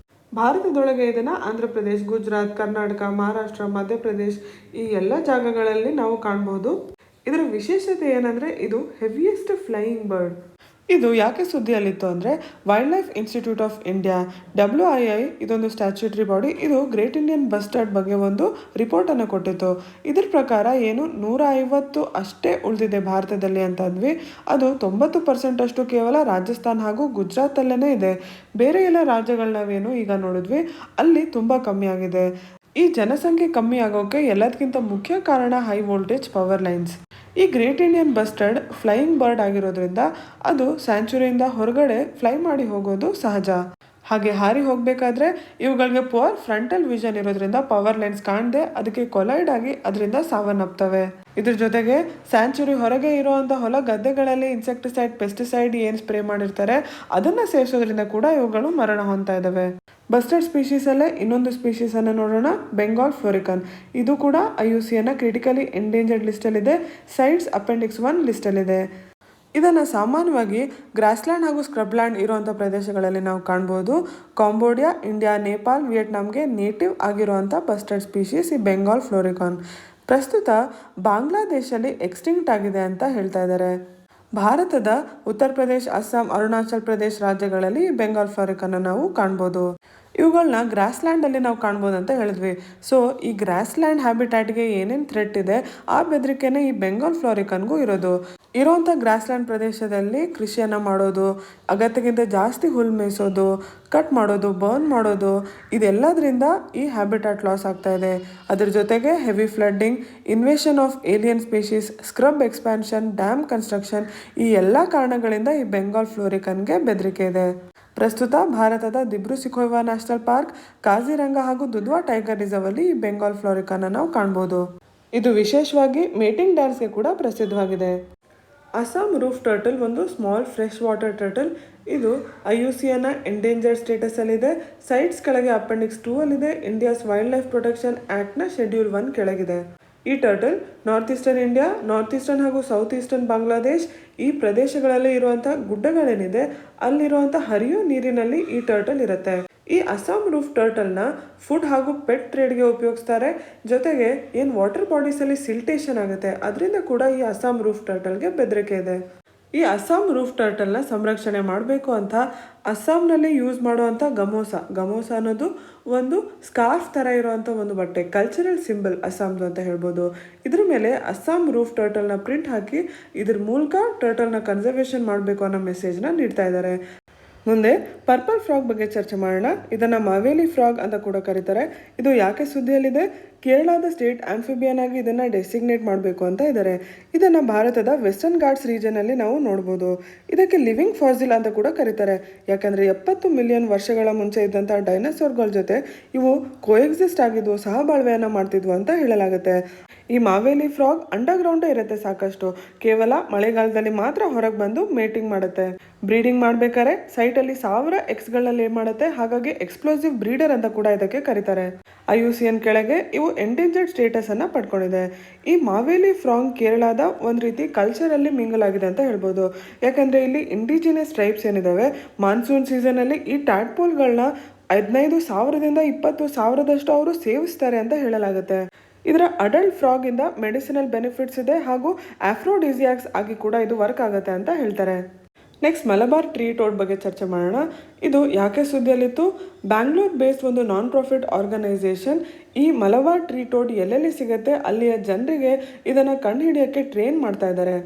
ಭಾರತದೊಳಗೆ ಇದನ್ನು ಆಂಧ್ರ ಪ್ರದೇಶ್, ಗುಜರಾತ್, ಕರ್ನಾಟಕ, ಮಹಾರಾಷ್ಟ್ರ, ಮಧ್ಯಪ್ರದೇಶ್ ಈ ಎಲ್ಲ ಜಾಗಗಳಲ್ಲಿ ನಾವು ಕಾಣ್ಬೋದು. ಇದರ ವಿಶೇಷತೆ ಏನಂದರೆ ಇದು ಹೆವಿಯೆಸ್ಟ್ ಫ್ಲೈಯಿಂಗ್ ಬರ್ಡ್. ಇದು ಯಾಕೆ ಸುದ್ದಿಯಲ್ಲಿತ್ತು ಅಂದರೆ wild life institute of India WII ಇದೊಂದು ಸ್ಟ್ಯಾಚ್ಯೂಟರಿ ಬಾಡಿ, ಇದು ಗ್ರೇಟ್ ಇಂಡಿಯನ್ ಬಸ್ಟರ್ಡ್ ಬಗ್ಗೆ ಒಂದು ರಿಪೋರ್ಟನ್ನು ಕೊಟ್ಟಿತ್ತು. ಇದ್ರ ಪ್ರಕಾರ ಏನು 150 ಅಷ್ಟೇ ಉಳಿದಿದೆ ಭಾರತದಲ್ಲಿ ಅಂತಂದ್ವಿ. ಅದು 90% ಅಷ್ಟು ಕೇವಲ ರಾಜಸ್ಥಾನ್ ಹಾಗೂ ಗುಜರಾತಲ್ಲೇ ಇದೆ. ಬೇರೆ ಎಲ್ಲ ರಾಜ್ಯಗಳು ನಾವೇನು ಈಗ ನೋಡಿದ್ವಿ ಅಲ್ಲಿ ತುಂಬ ಕಮ್ಮಿ ಆಗಿದೆ. ಈ ಜನಸಂಖ್ಯೆ ಕಮ್ಮಿ ಆಗೋಕೆ ಎಲ್ಲದಕ್ಕಿಂತ ಮುಖ್ಯ ಕಾರಣ ಹೈ ವೋಲ್ಟೇಜ್ ಪವರ್ ಲೈನ್ಸ್. ಈ great Indian bustard flying bird ಆಗಿರೋದ್ರಿಂದ ಅದು ಸ್ಯಾಂಚುರಿಯಿಂದ ಹೊರಗಡೆ ಫ್ಲೈ ಮಾಡಿ ಹೋಗೋದು ಸಹಜ. ಹಾಗೆ ಹಾರಿ ಹೋಗಬೇಕಾದ್ರೆ ಇವುಗಳಿಗೆ ಪುವರ್ ಫ್ರಂಟಲ್ ವಿಷನ್ ಇರೋದ್ರಿಂದ ಪವರ್ ಲೈನ್ಸ್ ಕಾಣದೆ ಅದಕ್ಕೆ ಕೊಲೈಡ್ ಆಗಿ ಅದರಿಂದ ಸಾವನ್ನಪ್ತವೆ. ಇದ್ರ ಜೊತೆಗೆ ಸ್ಯಾಂಚುರಿ ಹೊರಗೆ ಇರುವಂಥ ಹೊಲ ಗದ್ದೆಗಳಲ್ಲಿ ಇನ್ಸೆಕ್ಟಿಸೈಡ್ ಪೆಸ್ಟಿಸೈಡ್ ಏನು ಸ್ಪ್ರೇ ಮಾಡಿರ್ತಾರೆ ಅದನ್ನು ಸೇವಿಸೋದ್ರಿಂದ ಕೂಡ ಇವುಗಳು ಮರಣ ಹೊಂದ್ತಾ ಇದ್ದಾವೆ. ಬಸ್ಟರ್ಡ್ ಸ್ಪೀಶೀಸಲ್ಲೇ ಇನ್ನೊಂದು ಸ್ಪೀಶೀಸನ್ನು ನೋಡೋಣ, ಬೆಂಗಾಲ್ ಫ್ಲೋರಿಕನ್. ಇದು ಕೂಡ IUCN ಕ್ರಿಟಿಕಲಿ ಎಂಡೇಂಜರ್ಡ್ ಲಿಸ್ಟಲ್ಲಿದೆ, ಸೈಟ್ಸ್ ಅಪೆಂಡಿಕ್ಸ್ 1 ಲಿಸ್ಟಲ್ಲಿದೆ. ಇದನ್ನು ಸಾಮಾನ್ಯವಾಗಿ ಗ್ರಾಸ್ಲ್ಯಾಂಡ್ ಹಾಗೂ ಸ್ಕ್ರಬ್ಲ್ಯಾಂಡ್ ಇರುವಂಥ ಪ್ರದೇಶಗಳಲ್ಲಿ ನಾವು ಕಾಣ್ಬೋದು. ಕಾಂಬೋಡಿಯಾ, ಇಂಡಿಯಾ, ನೇಪಾಲ್, ವಿಯೆಟ್ನಾಂಗೆ ನೇಟಿವ್ ಆಗಿರುವಂಥ ಬಸ್ಟರ್ಡ್ ಸ್ಪೀಶೀಸ್ ಈ ಬೆಂಗಾಲ್ ಫ್ಲೋರಿಕಾನ್. ಪ್ರಸ್ತುತ ಬಾಂಗ್ಲಾದೇಶಲ್ಲಿ ಎಕ್ಸ್ಟಿಂಕ್ಟ್ ಆಗಿದೆ ಅಂತ ಹೇಳ್ತಾ ಇದ್ದಾರೆ. ಭಾರತದ ಉತ್ತರ ಪ್ರದೇಶ್, ಅಸ್ಸಾಂ, ಅರುಣಾಚಲ್ ಪ್ರದೇಶ್ ರಾಜ್ಯಗಳಲ್ಲಿ ಬೆಂಗಾಲ್ ಫ್ಲೋರಿಕನ್ನು ನಾವು ಕಾಣ್ಬೋದು. ಇವುಗಳನ್ನ ಗ್ರಾಸ್ಲ್ಯಾಂಡಲ್ಲಿ ನಾವು ಕಾಣ್ಬೋದು ಅಂತ ಹೇಳಿದ್ವಿ. ಸೊ ಈ ಗ್ರಾಸ್ಲ್ಯಾಂಡ್ ಹ್ಯಾಬಿಟ್ಯಾಟ್ಗೆ ಏನೇನು ಥ್ರೆಟ್ ಇದೆ ಆ ಬೆದರಿಕೆನೇ ಈ ಬೆಂಗಾಲ್ ಫ್ಲೋರಿಕನ್ಗೂ ಇರೋವಂಥ ಗ್ರಾಸ್ಲ್ಯಾಂಡ್ ಪ್ರದೇಶದಲ್ಲಿ ಕೃಷಿಯನ್ನು ಮಾಡೋದು, ಅಗತ್ಯಕ್ಕಿಂತ ಜಾಸ್ತಿ ಹುಲ್ಲು ಮೇಯಿಸೋದು, ಕಟ್ ಮಾಡೋದು, ಬರ್ನ್ ಮಾಡೋದು, ಇದೆಲ್ಲದರಿಂದ ಈ ಹ್ಯಾಬಿಟ್ಯಾಟ್ ಲಾಸ್ ಆಗ್ತಾ ಇದೆ. ಅದ್ರ ಜೊತೆಗೆ heavy flooding, invasion of alien species, scrub expansion, dam construction, ಈ ಎಲ್ಲ ಕಾರಣಗಳಿಂದ ಈ ಬೆಂಗಾಲ್ ಫ್ಲೋರಿಕನ್ಗೆ ಬೆದರಿಕೆ ಇದೆ. ಪ್ರಸ್ತುತ ಭಾರತದ ದಿಬ್ರು-ಸಿಖೋವಾ ನ್ಯಾಷನಲ್ ಪಾರ್ಕ್, ಕಾಜಿರಂಗ ಹಾಗೂ ದುಧ್ವಾ ಟೈಗರ್ ರಿಸರ್ವ್ ಅಲ್ಲಿ ಈ ಬೆಂಗಾಲ್ ಫ್ಲೋರಿಕನ್ನ ನಾವು ಕಾಣ್ಬೋದು. ಇದು ವಿಶೇಷವಾಗಿ ಮೇಟಿಂಗ್ ಡ್ಯಾನ್ಸ್ಗೆ ಕೂಡ ಪ್ರಸಿದ್ಧವಾಗಿದೆ. ಅಸ್ಸಾಂ ರೂಫ್ ಟರ್ಟಲ್ ಒಂದು ಸ್ಮಾಲ್ ಫ್ರೆಶ್ ವಾಟರ್ ಟರ್ಟಲ್. ಇದು IUCN ಎಂಡೇಂಜರ್ಡ್ ಸ್ಟೇಟಸಲ್ಲಿದೆ. ಸೈಟ್ಸ್ ಕೆಳಗೆ ಅಪೆಂಡಿಕ್ಸ್ 2 ಅಲ್ಲಿದೆ. ಇಂಡಿಯಾಸ್ ವೈಲ್ಡ್ ಲೈಫ್ ಪ್ರೊಟೆಕ್ಷನ್ ಆ್ಯಕ್ಟ್ನ ಶೆಡ್ಯೂಲ್ 1 ಕೆಳಗಿದೆ. ಈ turtle north eastern India, north eastern ಹಾಗೂ ಸೌತ್ ಈಸ್ಟರ್ನ್ ಬಾಂಗ್ಲಾದೇಶ್ ಈ ಪ್ರದೇಶಗಳಲ್ಲಿ ಇರುವಂಥ ಗುಡ್ಡಗಳೇನಿದೆ ಅಲ್ಲಿರುವಂಥ ಹರಿಯೋ ನೀರಿನಲ್ಲಿ ಈ ಟರ್ಟಲ್ ಇರುತ್ತೆ. ಈ ಅಸ್ಸಾಂ ರೂಫ್ ಟರ್ಟಲ್ನ ಫುಡ್ ಹಾಗೂ ಪೆಟ್ ಟ್ರೇಡ್ಗೆ ಉಪಯೋಗಿಸ್ತಾರೆ. ಜೊತೆಗೆ ಏನು ವಾಟರ್ ಬಾಡೀಸಲ್ಲಿ ಸಿಲ್ಟೇಷನ್ ಆಗುತ್ತೆ ಅದರಿಂದ ಕೂಡ ಈ ಅಸ್ಸಾಂ ರೂಫ್ ಟರ್ಟಲ್ಗೆ ಬೆದರಿಕೆ ಇದೆ. ಈ ಅಸ್ಸಾಂ ರೂಫ್ ಟರ್ಟಲ್ನ ಸಂರಕ್ಷಣೆ ಮಾಡಬೇಕು ಅಂತ ಅಸ್ಸಾಂನಲ್ಲಿ ಯೂಸ್ ಮಾಡುವಂಥ ಗಮೋಸ ಅನ್ನೋದು ಒಂದು ಸ್ಕಾರ್ಫ್ ಥರ ಇರುವಂಥ ಒಂದು ಬಟ್ಟೆ, ಕಲ್ಚರಲ್ ಸಿಂಬಲ್ ಅಸ್ಸಾಂದು ಅಂತ ಹೇಳ್ಬೋದು. ಇದ್ರ ಮೇಲೆ ಅಸ್ಸಾಂ ರೂಫ್ ಟರ್ಟಲ್ನ ಪ್ರಿಂಟ್ ಹಾಕಿ ಇದ್ರ ಮೂಲಕ ಟರ್ಟಲ್ನ ಕನ್ಸರ್ವೇಷನ್ ಮಾಡಬೇಕು ಅನ್ನೋ ಮೆಸೇಜ್ನ ನೀಡ್ತಾ ಇದ್ದಾರೆ. ಮುಂದೆ ಪರ್ಪಲ್ ಫ್ರಾಗ್ ಬಗ್ಗೆ ಚರ್ಚೆ ಮಾಡೋಣ. ಇದನ್ನು ಮಾವೇಲಿ ಫ್ರಾಗ್ ಅಂತ ಕೂಡ ಕರೀತಾರೆ. ಇದು ಯಾಕೆ ಸುದ್ದಿಯಲ್ಲಿದೆ? ಕೇರಳದ ಸ್ಟೇಟ್ ಆಂಫಿಬಿಯನ್ ಆಗಿ ಇದನ್ನು ಡೆಸಿಗ್ನೇಟ್ ಮಾಡಬೇಕು ಅಂತ ಇದ್ದಾರೆ. ಇದನ್ನು ಭಾರತದ ವೆಸ್ಟರ್ನ್ ಘಾಟ್ಸ್ ರೀಜನಲ್ಲಿ ನಾವು ನೋಡ್ಬೋದು. ಇದಕ್ಕೆ ಲಿವಿಂಗ್ ಫಾಸಿಲ್ ಅಂತ ಕೂಡ ಕರೀತಾರೆ. ಯಾಕಂದರೆ 70 ಮಿಲಿಯನ್ ವರ್ಷಗಳ ಮುಂಚೆ ಇದ್ದಂಥ ಡೈನೋಸಾರ್ಗಳ ಜೊತೆ ಇವು ಕೋಎಕ್ಸಿಸ್ಟ್ ಆಗಿದ್ವು, ಸಹಬಾಳ್ವೆಯನ್ನು ಮಾಡ್ತಿದ್ವು ಅಂತ ಹೇಳಲಾಗುತ್ತೆ. ಈ ಮಾವೇಲಿ ಫ್ರಾಗ್ ಅಂಡರ್ಗ್ರೌಂಡೇ ಇರುತ್ತೆ ಸಾಕಷ್ಟು. ಕೇವಲ ಮಳೆಗಾಲದಲ್ಲಿ ಮಾತ್ರ ಹೊರಗೆ ಬಂದು ಮೇಟಿಂಗ್ ಮಾಡುತ್ತೆ. ಬ್ರೀಡಿಂಗ್ ಮಾಡಬೇಕಾದ್ರೆ ಸೈಟಲ್ಲಿ 1000 ಎಕ್ಸ್ಗಳನ್ನ ಲೇ ಮಾಡುತ್ತೆ. ಹಾಗಾಗಿ ಎಕ್ಸ್ಪ್ಲೋಸಿವ್ ಬ್ರೀಡರ್ ಅಂತ ಕೂಡ ಇದಕ್ಕೆ ಕರೀತಾರೆ. IUCN ಕೆಳಗೆ ಇವು ಎಂಡೇಂಜರ್ಡ್ ಸ್ಟೇಟಸ್ ಅನ್ನ ಪಡ್ಕೊಂಡಿದೆ. ಈ ಮಾವೇಲಿ ಫ್ರಾಗ್ ಕೇರಳದ ಒಂದು ರೀತಿ ಕಲ್ಚರಲ್ಲಿ ಮಿಂಗಲ್ ಆಗಿದೆ ಅಂತ ಹೇಳ್ಬೋದು. ಯಾಕಂದರೆ ಇಲ್ಲಿ ಇಂಡಿಜಿನಿಯಸ್ ಟ್ರೈಬ್ಸ್ ಏನಿದಾವೆ ಮಾನ್ಸೂನ್ ಸೀಸನಲ್ಲಿ ಈ ಟ್ಯಾಡ್ಪೋಲ್ಗಳನ್ನ 15,000ದಿಂದ 20,000ದಷ್ಟು ಅವರು ಸೇವಿಸ್ತಾರೆ ಅಂತ ಹೇಳಲಾಗುತ್ತೆ. ಇದರ ಅಡಲ್ಟ್ ಫ್ರಾಗಿಂದ ಮೆಡಿಸಿನಲ್ ಬೆನಿಫಿಟ್ಸ್ ಇದೆ ಹಾಗೂ ಆಫ್ರೋಡಿಸಿಯಾಕ್ಸ್ ಆಗಿ ಕೂಡ ಇದು ವರ್ಕ್ ಆಗುತ್ತೆ ಅಂತ ಹೇಳ್ತಾರೆ. ನೆಕ್ಸ್ಟ್ ಮಲಬಾರ್ ಟ್ರೀ ಟೋಡ್ ಬಗ್ಗೆ ಚರ್ಚೆ ಮಾಡೋಣ. ಇದು ಯಾಕೆ ಸುದ್ದಿಯಲ್ಲಿತ್ತು? ಬ್ಯಾಂಗ್ಳೂರ್ ಬೇಸ್ಡ್ ಒಂದು ನಾನ್ ಪ್ರಾಫಿಟ್ ಆರ್ಗನೈಸೇಷನ್ ಈ ಮಲಬಾರ್ ಟ್ರೀ ಟೋಡ್ ಎಲ್ಲೆಲ್ಲಿ ಸಿಗುತ್ತೆ ಅಲ್ಲಿಯ ಜನರಿಗೆ ಇದನ್ನು ಕಂಡುಹಿಡಿಯೋಕ್ಕೆ ಟ್ರೈನ್ ಮಾಡ್ತಾ ಇದ್ದಾರೆ.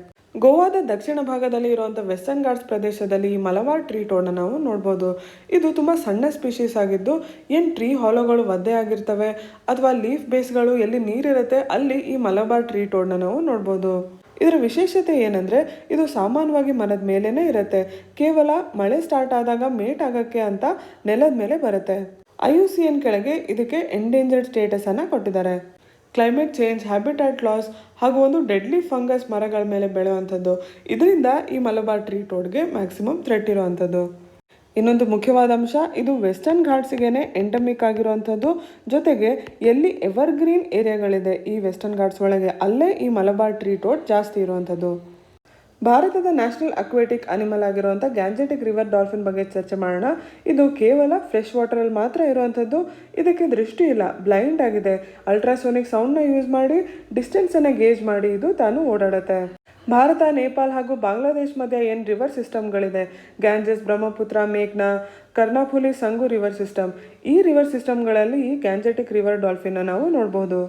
ಗೋವಾದ ದಕ್ಷಿಣ ಭಾಗದಲ್ಲಿ ಇರುವಂಥ ವೆಸ್ಟರ್ನ್ ಘಾಟ್ಸ್ ಪ್ರದೇಶದಲ್ಲಿ ಈ ಮಲಬಾರ್ ಟ್ರೀ ಟೋಡ್ನ ನಾವು ನೋಡ್ಬೋದು. ಇದು ತುಂಬ ಸಣ್ಣ ಸ್ಪೀಶೀಸ್ ಆಗಿದ್ದು ಏನು ಟ್ರೀ ಹಾಲೋಗಳು ಒದ್ದೆ ಆಗಿರ್ತವೆ ಅಥವಾ ಲೀಫ್ ಬೇಸ್ಗಳು ಎಲ್ಲಿ ನೀರಿರುತ್ತೆ ಅಲ್ಲಿ ಈ ಮಲಬಾರ್ ಟ್ರೀ ಟೋಡ್ನ ನಾವು ನೋಡ್ಬೋದು. ಇದರ ವಿಶೇಷತೆ ಏನಂದರೆ ಇದು ಸಾಮಾನ್ಯವಾಗಿ ಮರದ ಮೇಲೇ ಇರುತ್ತೆ. ಕೇವಲ ಮಳೆ ಸ್ಟಾರ್ಟ್ ಆದಾಗ ಮೇಟ್ ಆಗೋಕ್ಕೆ ಅಂತ ನೆಲದ ಮೇಲೆ ಬರುತ್ತೆ. IUCN ಕೆಳಗೆ ಇದಕ್ಕೆ ಎಂಡೇಂಜರ್ಡ್ ಸ್ಟೇಟಸನ್ನು ಕೊಟ್ಟಿದ್ದಾರೆ. ಕ್ಲೈಮೇಟ್ ಚೇಂಜ್, ಹ್ಯಾಬಿಟ್ಯಾಟ್ ಲಾಸ್ ಹಾಗೂ ಒಂದು ಡೆಡ್ಲಿ ಫಂಗಸ್ ಮರಗಳ ಮೇಲೆ ಬೆಳೆಯುವಂಥದ್ದು, ಇದರಿಂದ ಈ ಮಲಬಾರ್ ಟ್ರೀ ಟೋಡ್ಗೆ ಮ್ಯಾಕ್ಸಿಮಮ್ ಥ್ರೆಟ್ ಇರುವಂಥದ್ದು. ಇನ್ನೊಂದು ಮುಖ್ಯವಾದ ಅಂಶ, ಇದು ವೆಸ್ಟರ್ನ್ ಘಾಟ್ಸಿಗೆ ಎಂಡಮಿಕ್ ಆಗಿರುವಂಥದ್ದು. ಜೊತೆಗೆ ಎಲ್ಲಿ ಎವರ್ಗ್ರೀನ್ ಏರಿಯಾಗಳಿದೆ ಈ ವೆಸ್ಟರ್ನ್ ಘಾಟ್ಸ್ ಒಳಗೆ ಅಲ್ಲೇ ಈ ಮಲಬಾರ್ ಟ್ರೀ ಟೋಡ್ ಜಾಸ್ತಿ ಇರುವಂಥದ್ದು. ಭಾರತದ ನ್ಯಾಷನಲ್ ಅಕ್ವೇಟಿಕ್ ಅನಿಮಲ್ ಆಗಿರುವಂಥ ಗ್ಯಾಂಜೆಟಿಕ್ ರಿವರ್ ಡಾಲ್ಫಿನ್ ಬಗ್ಗೆ ಚರ್ಚೆ ಮಾಡೋಣ. ಇದು ಕೇವಲ ಫ್ರೆಶ್ ವಾಟರಲ್ಲಿ ಮಾತ್ರ ಇರುವಂಥದ್ದು. ಇದಕ್ಕೆ ದೃಷ್ಟಿ ಇಲ್ಲ, ಬ್ಲೈಂಡ್ ಆಗಿದೆ. ಅಲ್ಟ್ರಾಸೋನಿಕ್ ಸೌಂಡ್ನ ಯೂಸ್ ಮಾಡಿ ಡಿಸ್ಟೆನ್ಸನ್ನು ಗೇಜ್ ಮಾಡಿ ಇದು ತಾನು ಓಡಾಡುತ್ತೆ. ಭಾರತ, ನೇಪಾಳ ಹಾಗೂ ಬಾಂಗ್ಲಾದೇಶ್ ಮಧ್ಯೆ ಏನು ರಿವರ್ ಸಿಸ್ಟಮ್ಗಳಿದೆ, ಗ್ಯಾಂಜೆಸ್, ಬ್ರಹ್ಮಪುತ್ರ, ಮೇಘ್ನಾ, ಕರ್ನಾಫುಲಿ, ಸಂಗು ರಿವರ್ ಸಿಸ್ಟಮ್. ಈ ರಿವರ್ ಸಿಸ್ಟಮ್ಗಳಲ್ಲಿ ಈ ಗ್ಯಾಂಜೆಟಿಕ್ ರಿವರ್ ಡಾಲ್ಫಿನ್ನ ನಾವು ನೋಡಬಹುದು.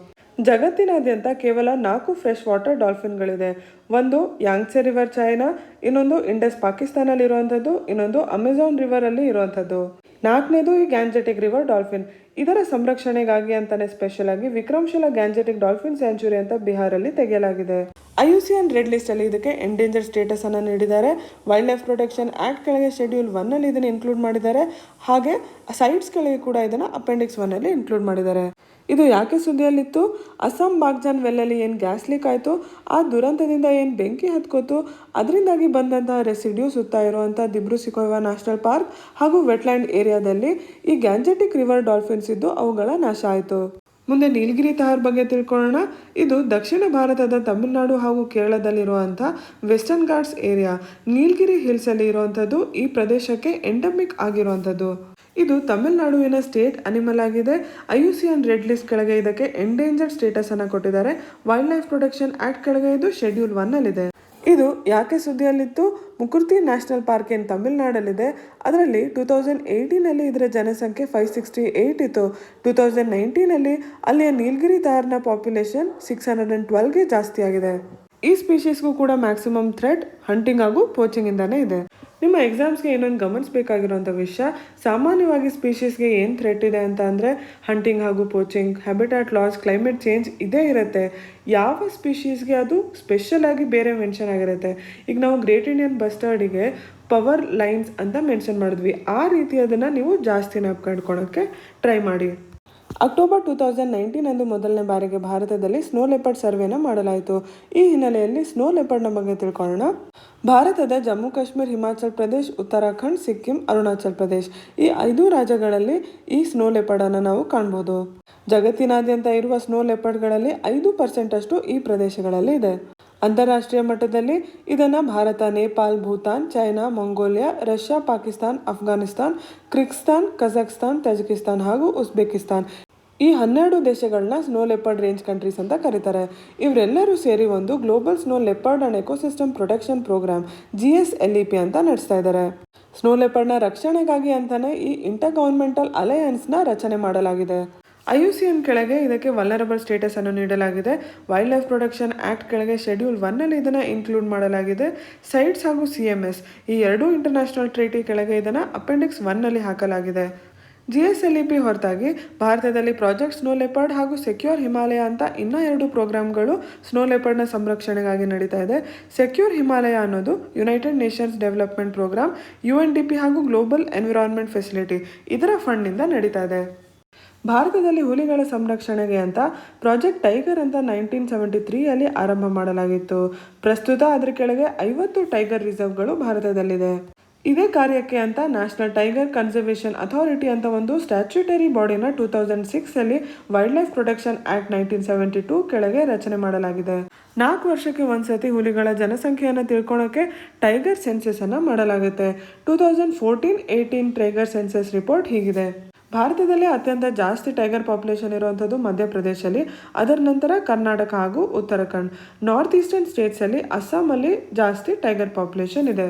ಜಗತ್ತಿನಾದ್ಯಂತ ಕೇವಲ 4 ಫ್ರೆಶ್ ವಾಟರ್ ಡಾಲ್ಫಿನ್ಗಳಿದೆ. ಒಂದು ಯಾಂಗ್ಸೆ ರಿವರ್ ಚೈನಾ, ಇನ್ನೊಂದು ಇಂಡಸ್ ಪಾಕಿಸ್ತಾನಲ್ಲಿ ಇರುವಂಥದ್ದು, ಇನ್ನೊಂದು ಅಮೆಜಾನ್ ರಿವರಲ್ಲಿ ಇರುವಂಥದ್ದು. 4ನೇದು ಈ ಗ್ಯಾಂಜೆಟಿಕ್ ರಿವರ್ ಡಾಲ್ಫಿನ್. ಇದರ ಸಂರಕ್ಷಣೆಗಾಗಿ ಅಂತಾನೆ ಸ್ಪೆಷಲ್ ಆಗಿ ವಿಕ್ರಮ್ಶಿಲಾ ಗ್ಯಾಂಜೆಟಿಕ್ ಡಾಲ್ಫಿನ್ ಸ್ಯಾಂಚುರಿ ಅಂತ ಬಿಹಾರಲ್ಲಿ ತೆಗೆಯಲಾಗಿದೆ. IUCN ರೆಡ್ ಲಿಸ್ಟ್ ಅಲ್ಲಿ ಇದಕ್ಕೆ ಎಂಡೇಂಜರ್ ಸ್ಟೇಟಸ್ ಅನ್ನು ನೀಡಿದ್ದಾರೆ. ವೈಲ್ಡ್ ಲೈಫ್ ಪ್ರೊಟೆಕ್ಷನ್ ಆಕ್ಟ್ ಕೆಳಗೆ ಶೆಡ್ಯೂಲ್ 1 ಅಲ್ಲಿ ಇದನ್ನು ಇನ್ಕ್ಲೂಡ್ ಮಾಡಿದ್ದಾರೆ. ಹಾಗೆ ಸೈಟ್ಸ್ ಕೆಳಗೆ ಕೂಡ ಇದನ್ನು ಅಪೆಂಡಿಕ್ಸ್ 1 ಅಲ್ಲಿ ಇನ್ಕ್ಲೂಡ್ ಮಾಡಿದ್ದಾರೆ. ಇದು ಯಾಕೆ ಸುದ್ದಿಯಲ್ಲಿತ್ತು? ಅಸ್ಸಾಂ ಬಾಗ್ಜಾನ್ ವೆಲ್ಲಲ್ಲಿ ಏನು ಗ್ಯಾಸ್ ಲೀಕ್ ಆಯಿತು, ಆ ದುರಂತದಿಂದ ಏನು ಬೆಂಕಿ ಹತ್ಕೋತು, ಅದರಿಂದಾಗಿ ಬಂದಂತಹ ರೆಸಿಡ್ಯೂ ಸುತ್ತ ಇರುವಂಥ ದಿಬ್ರು-ಸೈಖೋವಾ ನ್ಯಾಷನಲ್ ಪಾರ್ಕ್ ಹಾಗೂ ವೆಟ್ಲ್ಯಾಂಡ್ ಏರಿಯಾದಲ್ಲಿ ಈ ಗ್ಯಾಂಜೆಟಿಕ್ ರಿವರ್ ಡಾಲ್ಫಿನ್ಸ್ ಇದ್ದು ಅವುಗಳ ನಾಶ ಆಯಿತು. ಮುಂದೆ ನೀಲಗಿರಿ ತಾರ್ ಬಗ್ಗೆ ತಿಳ್ಕೊಳ್ಳೋಣ. ಇದು ದಕ್ಷಿಣ ಭಾರತದ ತಮಿಳುನಾಡು ಹಾಗೂ ಕೇರಳದಲ್ಲಿರುವಂಥ ವೆಸ್ಟರ್ನ್ ಘಾಟ್ಸ್ ಏರಿಯಾ, ನೀಲಗಿರಿ ಹಿಲ್ಸಲ್ಲಿ ಇರುವಂಥದ್ದು. ಈ ಪ್ರದೇಶಕ್ಕೆ ಎಂಡಮಿಕ್ ಆಗಿರುವಂಥದ್ದು. ಇದು ತಮಿಳುನಾಡುವಿನ ಸ್ಟೇಟ್ ಅನಿಮಲ್ ಆಗಿದೆ. IUCN ರೆಡ್ ಲಿಸ್ಟ್ ಕೆಳಗೆ ಇದಕ್ಕೆ ಎಂಡೇಂಜರ್ಡ್ ಸ್ಟೇಟಸ್ ಅನ್ನು ಕೊಟ್ಟಿದ್ದಾರೆ. ವೈಲ್ಡ್ ಲೈಫ್ ಪ್ರೊಟೆಕ್ಷನ್ ಆಕ್ಟ್ ಕೆಳಗೆ ಇದು ಶೆಡ್ಯೂಲ್ 1 ಅಲ್ಲಿದೆ. ಇದು ಯಾಕೆ ಸುದ್ದಿಯಲ್ಲಿತ್ತು? ಮುಕುರ್ತಿ ನ್ಯಾಷನಲ್ ಪಾರ್ಕ್ ಏನು ತಮಿಳುನಾಡಲ್ಲಿದೆ, ಅದರಲ್ಲಿ 2018ನಲ್ಲಿ ಇದರ ಜನಸಂಖ್ಯೆ 568 ಇತ್ತು. 2019ನಲ್ಲಿ ಅಲ್ಲಿಯ ನೀಲಗಿರಿ ತಾರ್ನ ಪಾಪ್ಯುಲೇಷನ್ 612ಗೆ ಜಾಸ್ತಿ ಆಗಿದೆ. ಈ ಸ್ಪೀಶೀಸ್ಗೂ ಕೂಡ ಮ್ಯಾಕ್ಸಿಮಮ್ ಥ್ರೆಟ್ ಹಂಟಿಂಗ್ ಹಾಗೂ ಪೋಚಿಂಗ್ ಇಂದಾನೇ ಇದೆ. ನಿಮ್ಮ ಎಕ್ಸಾಮ್ಸ್ಗೆ ಇನ್ನೊಂದು ಗಮನಿಸಬೇಕಾಗಿರುವಂಥ ವಿಷಯ, ಸಾಮಾನ್ಯವಾಗಿ ಸ್ಪೀಶೀಸ್ಗೆ ಏನು ಥ್ರೆಟ್ ಇದೆ ಅಂತ ಅಂದರೆ ಹಂಟಿಂಗ್ ಹಾಗೂ poaching, habitat loss, climate change ಇದೇ ಇರುತ್ತೆ. ಯಾವ ಸ್ಪೀಶೀಸ್ಗೆ ಅದು ಸ್ಪೆಷಲ್ ಆಗಿ ಬೇರೆ ಮೆನ್ಷನ್ ಆಗಿರುತ್ತೆ. ಈಗ ನಾವು ಗ್ರೇಟ್ ಇಂಡಿಯನ್ ಬಸ್ಟರ್ಡಿಗೆ ಪವರ್ ಲೈನ್ಸ್ ಅಂತ ಮೆನ್ಷನ್ ಮಾಡಿದ್ವಿ. ಆ ರೀತಿ ಅದನ್ನು ನೀವು ಜಾಸ್ತಿ ಕಂಡುಕೊಳ್ಳೋಕ್ಕೆ ಟ್ರೈ ಮಾಡಿ. ಅಕ್ಟೋಬರ್ 2019 ಅಂದು ಮೊದಲನೇ ಬಾರಿಗೆ ಭಾರತದಲ್ಲಿ ಸ್ನೋ ಲೆಪರ್ಡ್ ಸರ್ವೆನ ಮಾಡಲಾಯಿತು. ಈ ಹಿನ್ನೆಲೆಯಲ್ಲಿ ಸ್ನೋ ಲೆಪರ್ಡ್ನ ಬಗ್ಗೆ ತಿಳ್ಕೊಳ್ಳೋಣ. ಭಾರತದ ಜಮ್ಮು ಕಾಶ್ಮೀರ, ಹಿಮಾಚಲ್ ಪ್ರದೇಶ್, ಉತ್ತರಾಖಂಡ್, ಸಿಕ್ಕಿಂ, ಅರುಣಾಚಲ್ ಪ್ರದೇಶ್ ಈ 5 ರಾಜ್ಯಗಳಲ್ಲಿ ಈ ಸ್ನೋ ಲೆಪರ್ಡನ್ನು ನಾವು ಕಾಣ್ಬೋದು. ಜಗತ್ತಿನಾದ್ಯಂತ ಇರುವ ಸ್ನೋ ಲೆಪರ್ಡ್ಗಳಲ್ಲಿ 5% ಅಷ್ಟು ಈ ಪ್ರದೇಶಗಳಲ್ಲಿ ಇದೆ. ಅಂತಾರಾಷ್ಟ್ರೀಯ ಮಟ್ಟದಲ್ಲಿ ಇದನ್ನು Bharat, Nepal, Bhutan, China, Mongolia, Russia, Pakistan, Afghanistan, Kyrgyzstan, Kazakhstan, Tajikistan ಹಾಗೂ ಉಜ್ಬೇಕಿಸ್ತಾನ್ ಈ 12 ದೇಶಗಳನ್ನ ಸ್ನೋ ಲೆಪರ್ಡ್ ರೇಂಜ್ ಕಂಟ್ರೀಸ್ ಅಂತ ಕರೀತಾರೆ. ಇವರೆಲ್ಲರೂ ಸೇರಿ ಒಂದು global snow leopard and ecosystem protection programme GSLEP ಅಂತ ನಡೆಸ್ತಾ ಇದ್ದಾರೆ. ಸ್ನೋ ಲೆಪರ್ಡ್ನ ರಕ್ಷಣೆಗಾಗಿ ಅಂತಾನೆ ಈ ಇಂಟರ್ ಗವರ್ಮೆಂಟಲ್ ಅಲಯನ್ಸ್ನ ರಚನೆ ಮಾಡಲಾಗಿದೆ. IUCN ಕೆಳಗೆ ಇದಕ್ಕೆ ವಲ್ನರಬಲ್ ಸ್ಟೇಟಸ್ ಅನ್ನು ನೀಡಲಾಗಿದೆ. ವೈಲ್ಡ್ ಲೈಫ್ ಪ್ರೊಟೆಕ್ಷನ್ ಆಕ್ಟ್ ಕೆಳಗೆ ಶೆಡ್ಯೂಲ್ 1 ಅಲ್ಲಿ ಇದನ್ನು ಇನ್ಕ್ಲೂಡ್ ಮಾಡಲಾಗಿದೆ. ಸೈಟ್ಸ್ ಹಾಗೂ CMS ಈ 2 ಇಂಟರ್ನ್ಯಾಷನಲ್ ಟ್ರೀಟಿ ಕೆಳಗೆ ಇದನ್ನು ಅಪೆಂಡಿಕ್ಸ್ 1 ಅಲ್ಲಿ ಹಾಕಲಾಗಿದೆ. GSLEP ಹೊರತಾಗಿ ಭಾರತದಲ್ಲಿ ಪ್ರಾಜೆಕ್ಟ್ ಸ್ನೋ ಲೆಪರ್ಡ್ ಹಾಗೂ ಸೆಕ್ಯೂರ್ ಹಿಮಾಲಯ ಅಂತ ಇನ್ನೂ 2 ಪ್ರೋಗ್ರಾಮ್ಗಳು ಸ್ನೋ ಲೆಪರ್ಡ್ನ ಸಂರಕ್ಷಣೆಗಾಗಿ ನಡೀತಾ ಇದೆ. ಸೆಕ್ಯೂರ್ ಹಿಮಾಲಯ ಅನ್ನೋದು United Nations Development Programme, UNDP ಹಾಗೂ ಗ್ಲೋಬಲ್ ಎನ್ವಿರಾನ್ಮೆಂಟ್ ಫೆಸಿಲಿಟಿ ಇದರ ಫಂಡ್ನಿಂದ ನಡೀತಾ ಇದೆ. ಭಾರತದಲ್ಲಿ ಹುಲಿಗಳ ಸಂರಕ್ಷಣೆಗೆ ಅಂತ ಪ್ರಾಜೆಕ್ಟ್ ಟೈಗರ್ ಅಂತ 1973 ಅಲ್ಲಿ ಆರಂಭ ಮಾಡಲಾಗಿತ್ತು. ಪ್ರಸ್ತುತ ಅದರ ಕೆಳಗೆ 50 ಟೈಗರ್ ರಿಸರ್ವ್ಗಳು ಭಾರತದಲ್ಲಿದೆ. ಇದೇ ಕಾರ್ಯಕ್ಕೆ ಅಂತ ನ್ಯಾಷನಲ್ ಟೈಗರ್ ಕನ್ಸರ್ವೇಷನ್ ಅಥಾರಿಟಿ ಅಂತ ಒಂದು ಸ್ಟ್ಯಾಚ್ಯೂಟರಿ ಬಾಡಿನ 2006 ಅಲ್ಲಿ ವೈಲ್ಡ್ ಲೈಫ್ ಪ್ರೊಟೆಕ್ಷನ್ ಆಕ್ಟ್ 1972 ಕೆಳಗೆ ರಚನೆ ಮಾಡಲಾಗಿದೆ. 4 ವರ್ಷಕ್ಕೆ ಒಂದ್ಸತಿ ಹುಲಿಗಳ ಜನಸಂಖ್ಯೆಯನ್ನು ತಿಳ್ಕೊಳ್ಳೋಕೆ ಟೈಗರ್ ಸೆನ್ಸಸ್ ಅನ್ನು ಮಾಡಲಾಗುತ್ತೆ. 2014-18 ಟೈಗರ್ ಸೆನ್ಸಸ್ ರಿಪೋರ್ಟ್ ಹೀಗಿದೆ. ಭಾರತದಲ್ಲಿ ಅತ್ಯಂತ ಜಾಸ್ತಿ ಟೈಗರ್ ಪಾಪ್ಯುಲೇಷನ್ ಇರುವಂಥದ್ದು ಮಧ್ಯಪ್ರದೇಶಲ್ಲಿ, ಅದರ ನಂತರ ಕರ್ನಾಟಕ ಹಾಗೂ ಉತ್ತರಾಖಂಡ್. ನಾರ್ತ್ ಈಸ್ಟರ್ನ್ ಸ್ಟೇಟ್ಸಲ್ಲಿ ಅಸ್ಸಾಮಲ್ಲಿ ಜಾಸ್ತಿ ಟೈಗರ್ ಪಾಪ್ಯುಲೇಷನ್ ಇದೆ.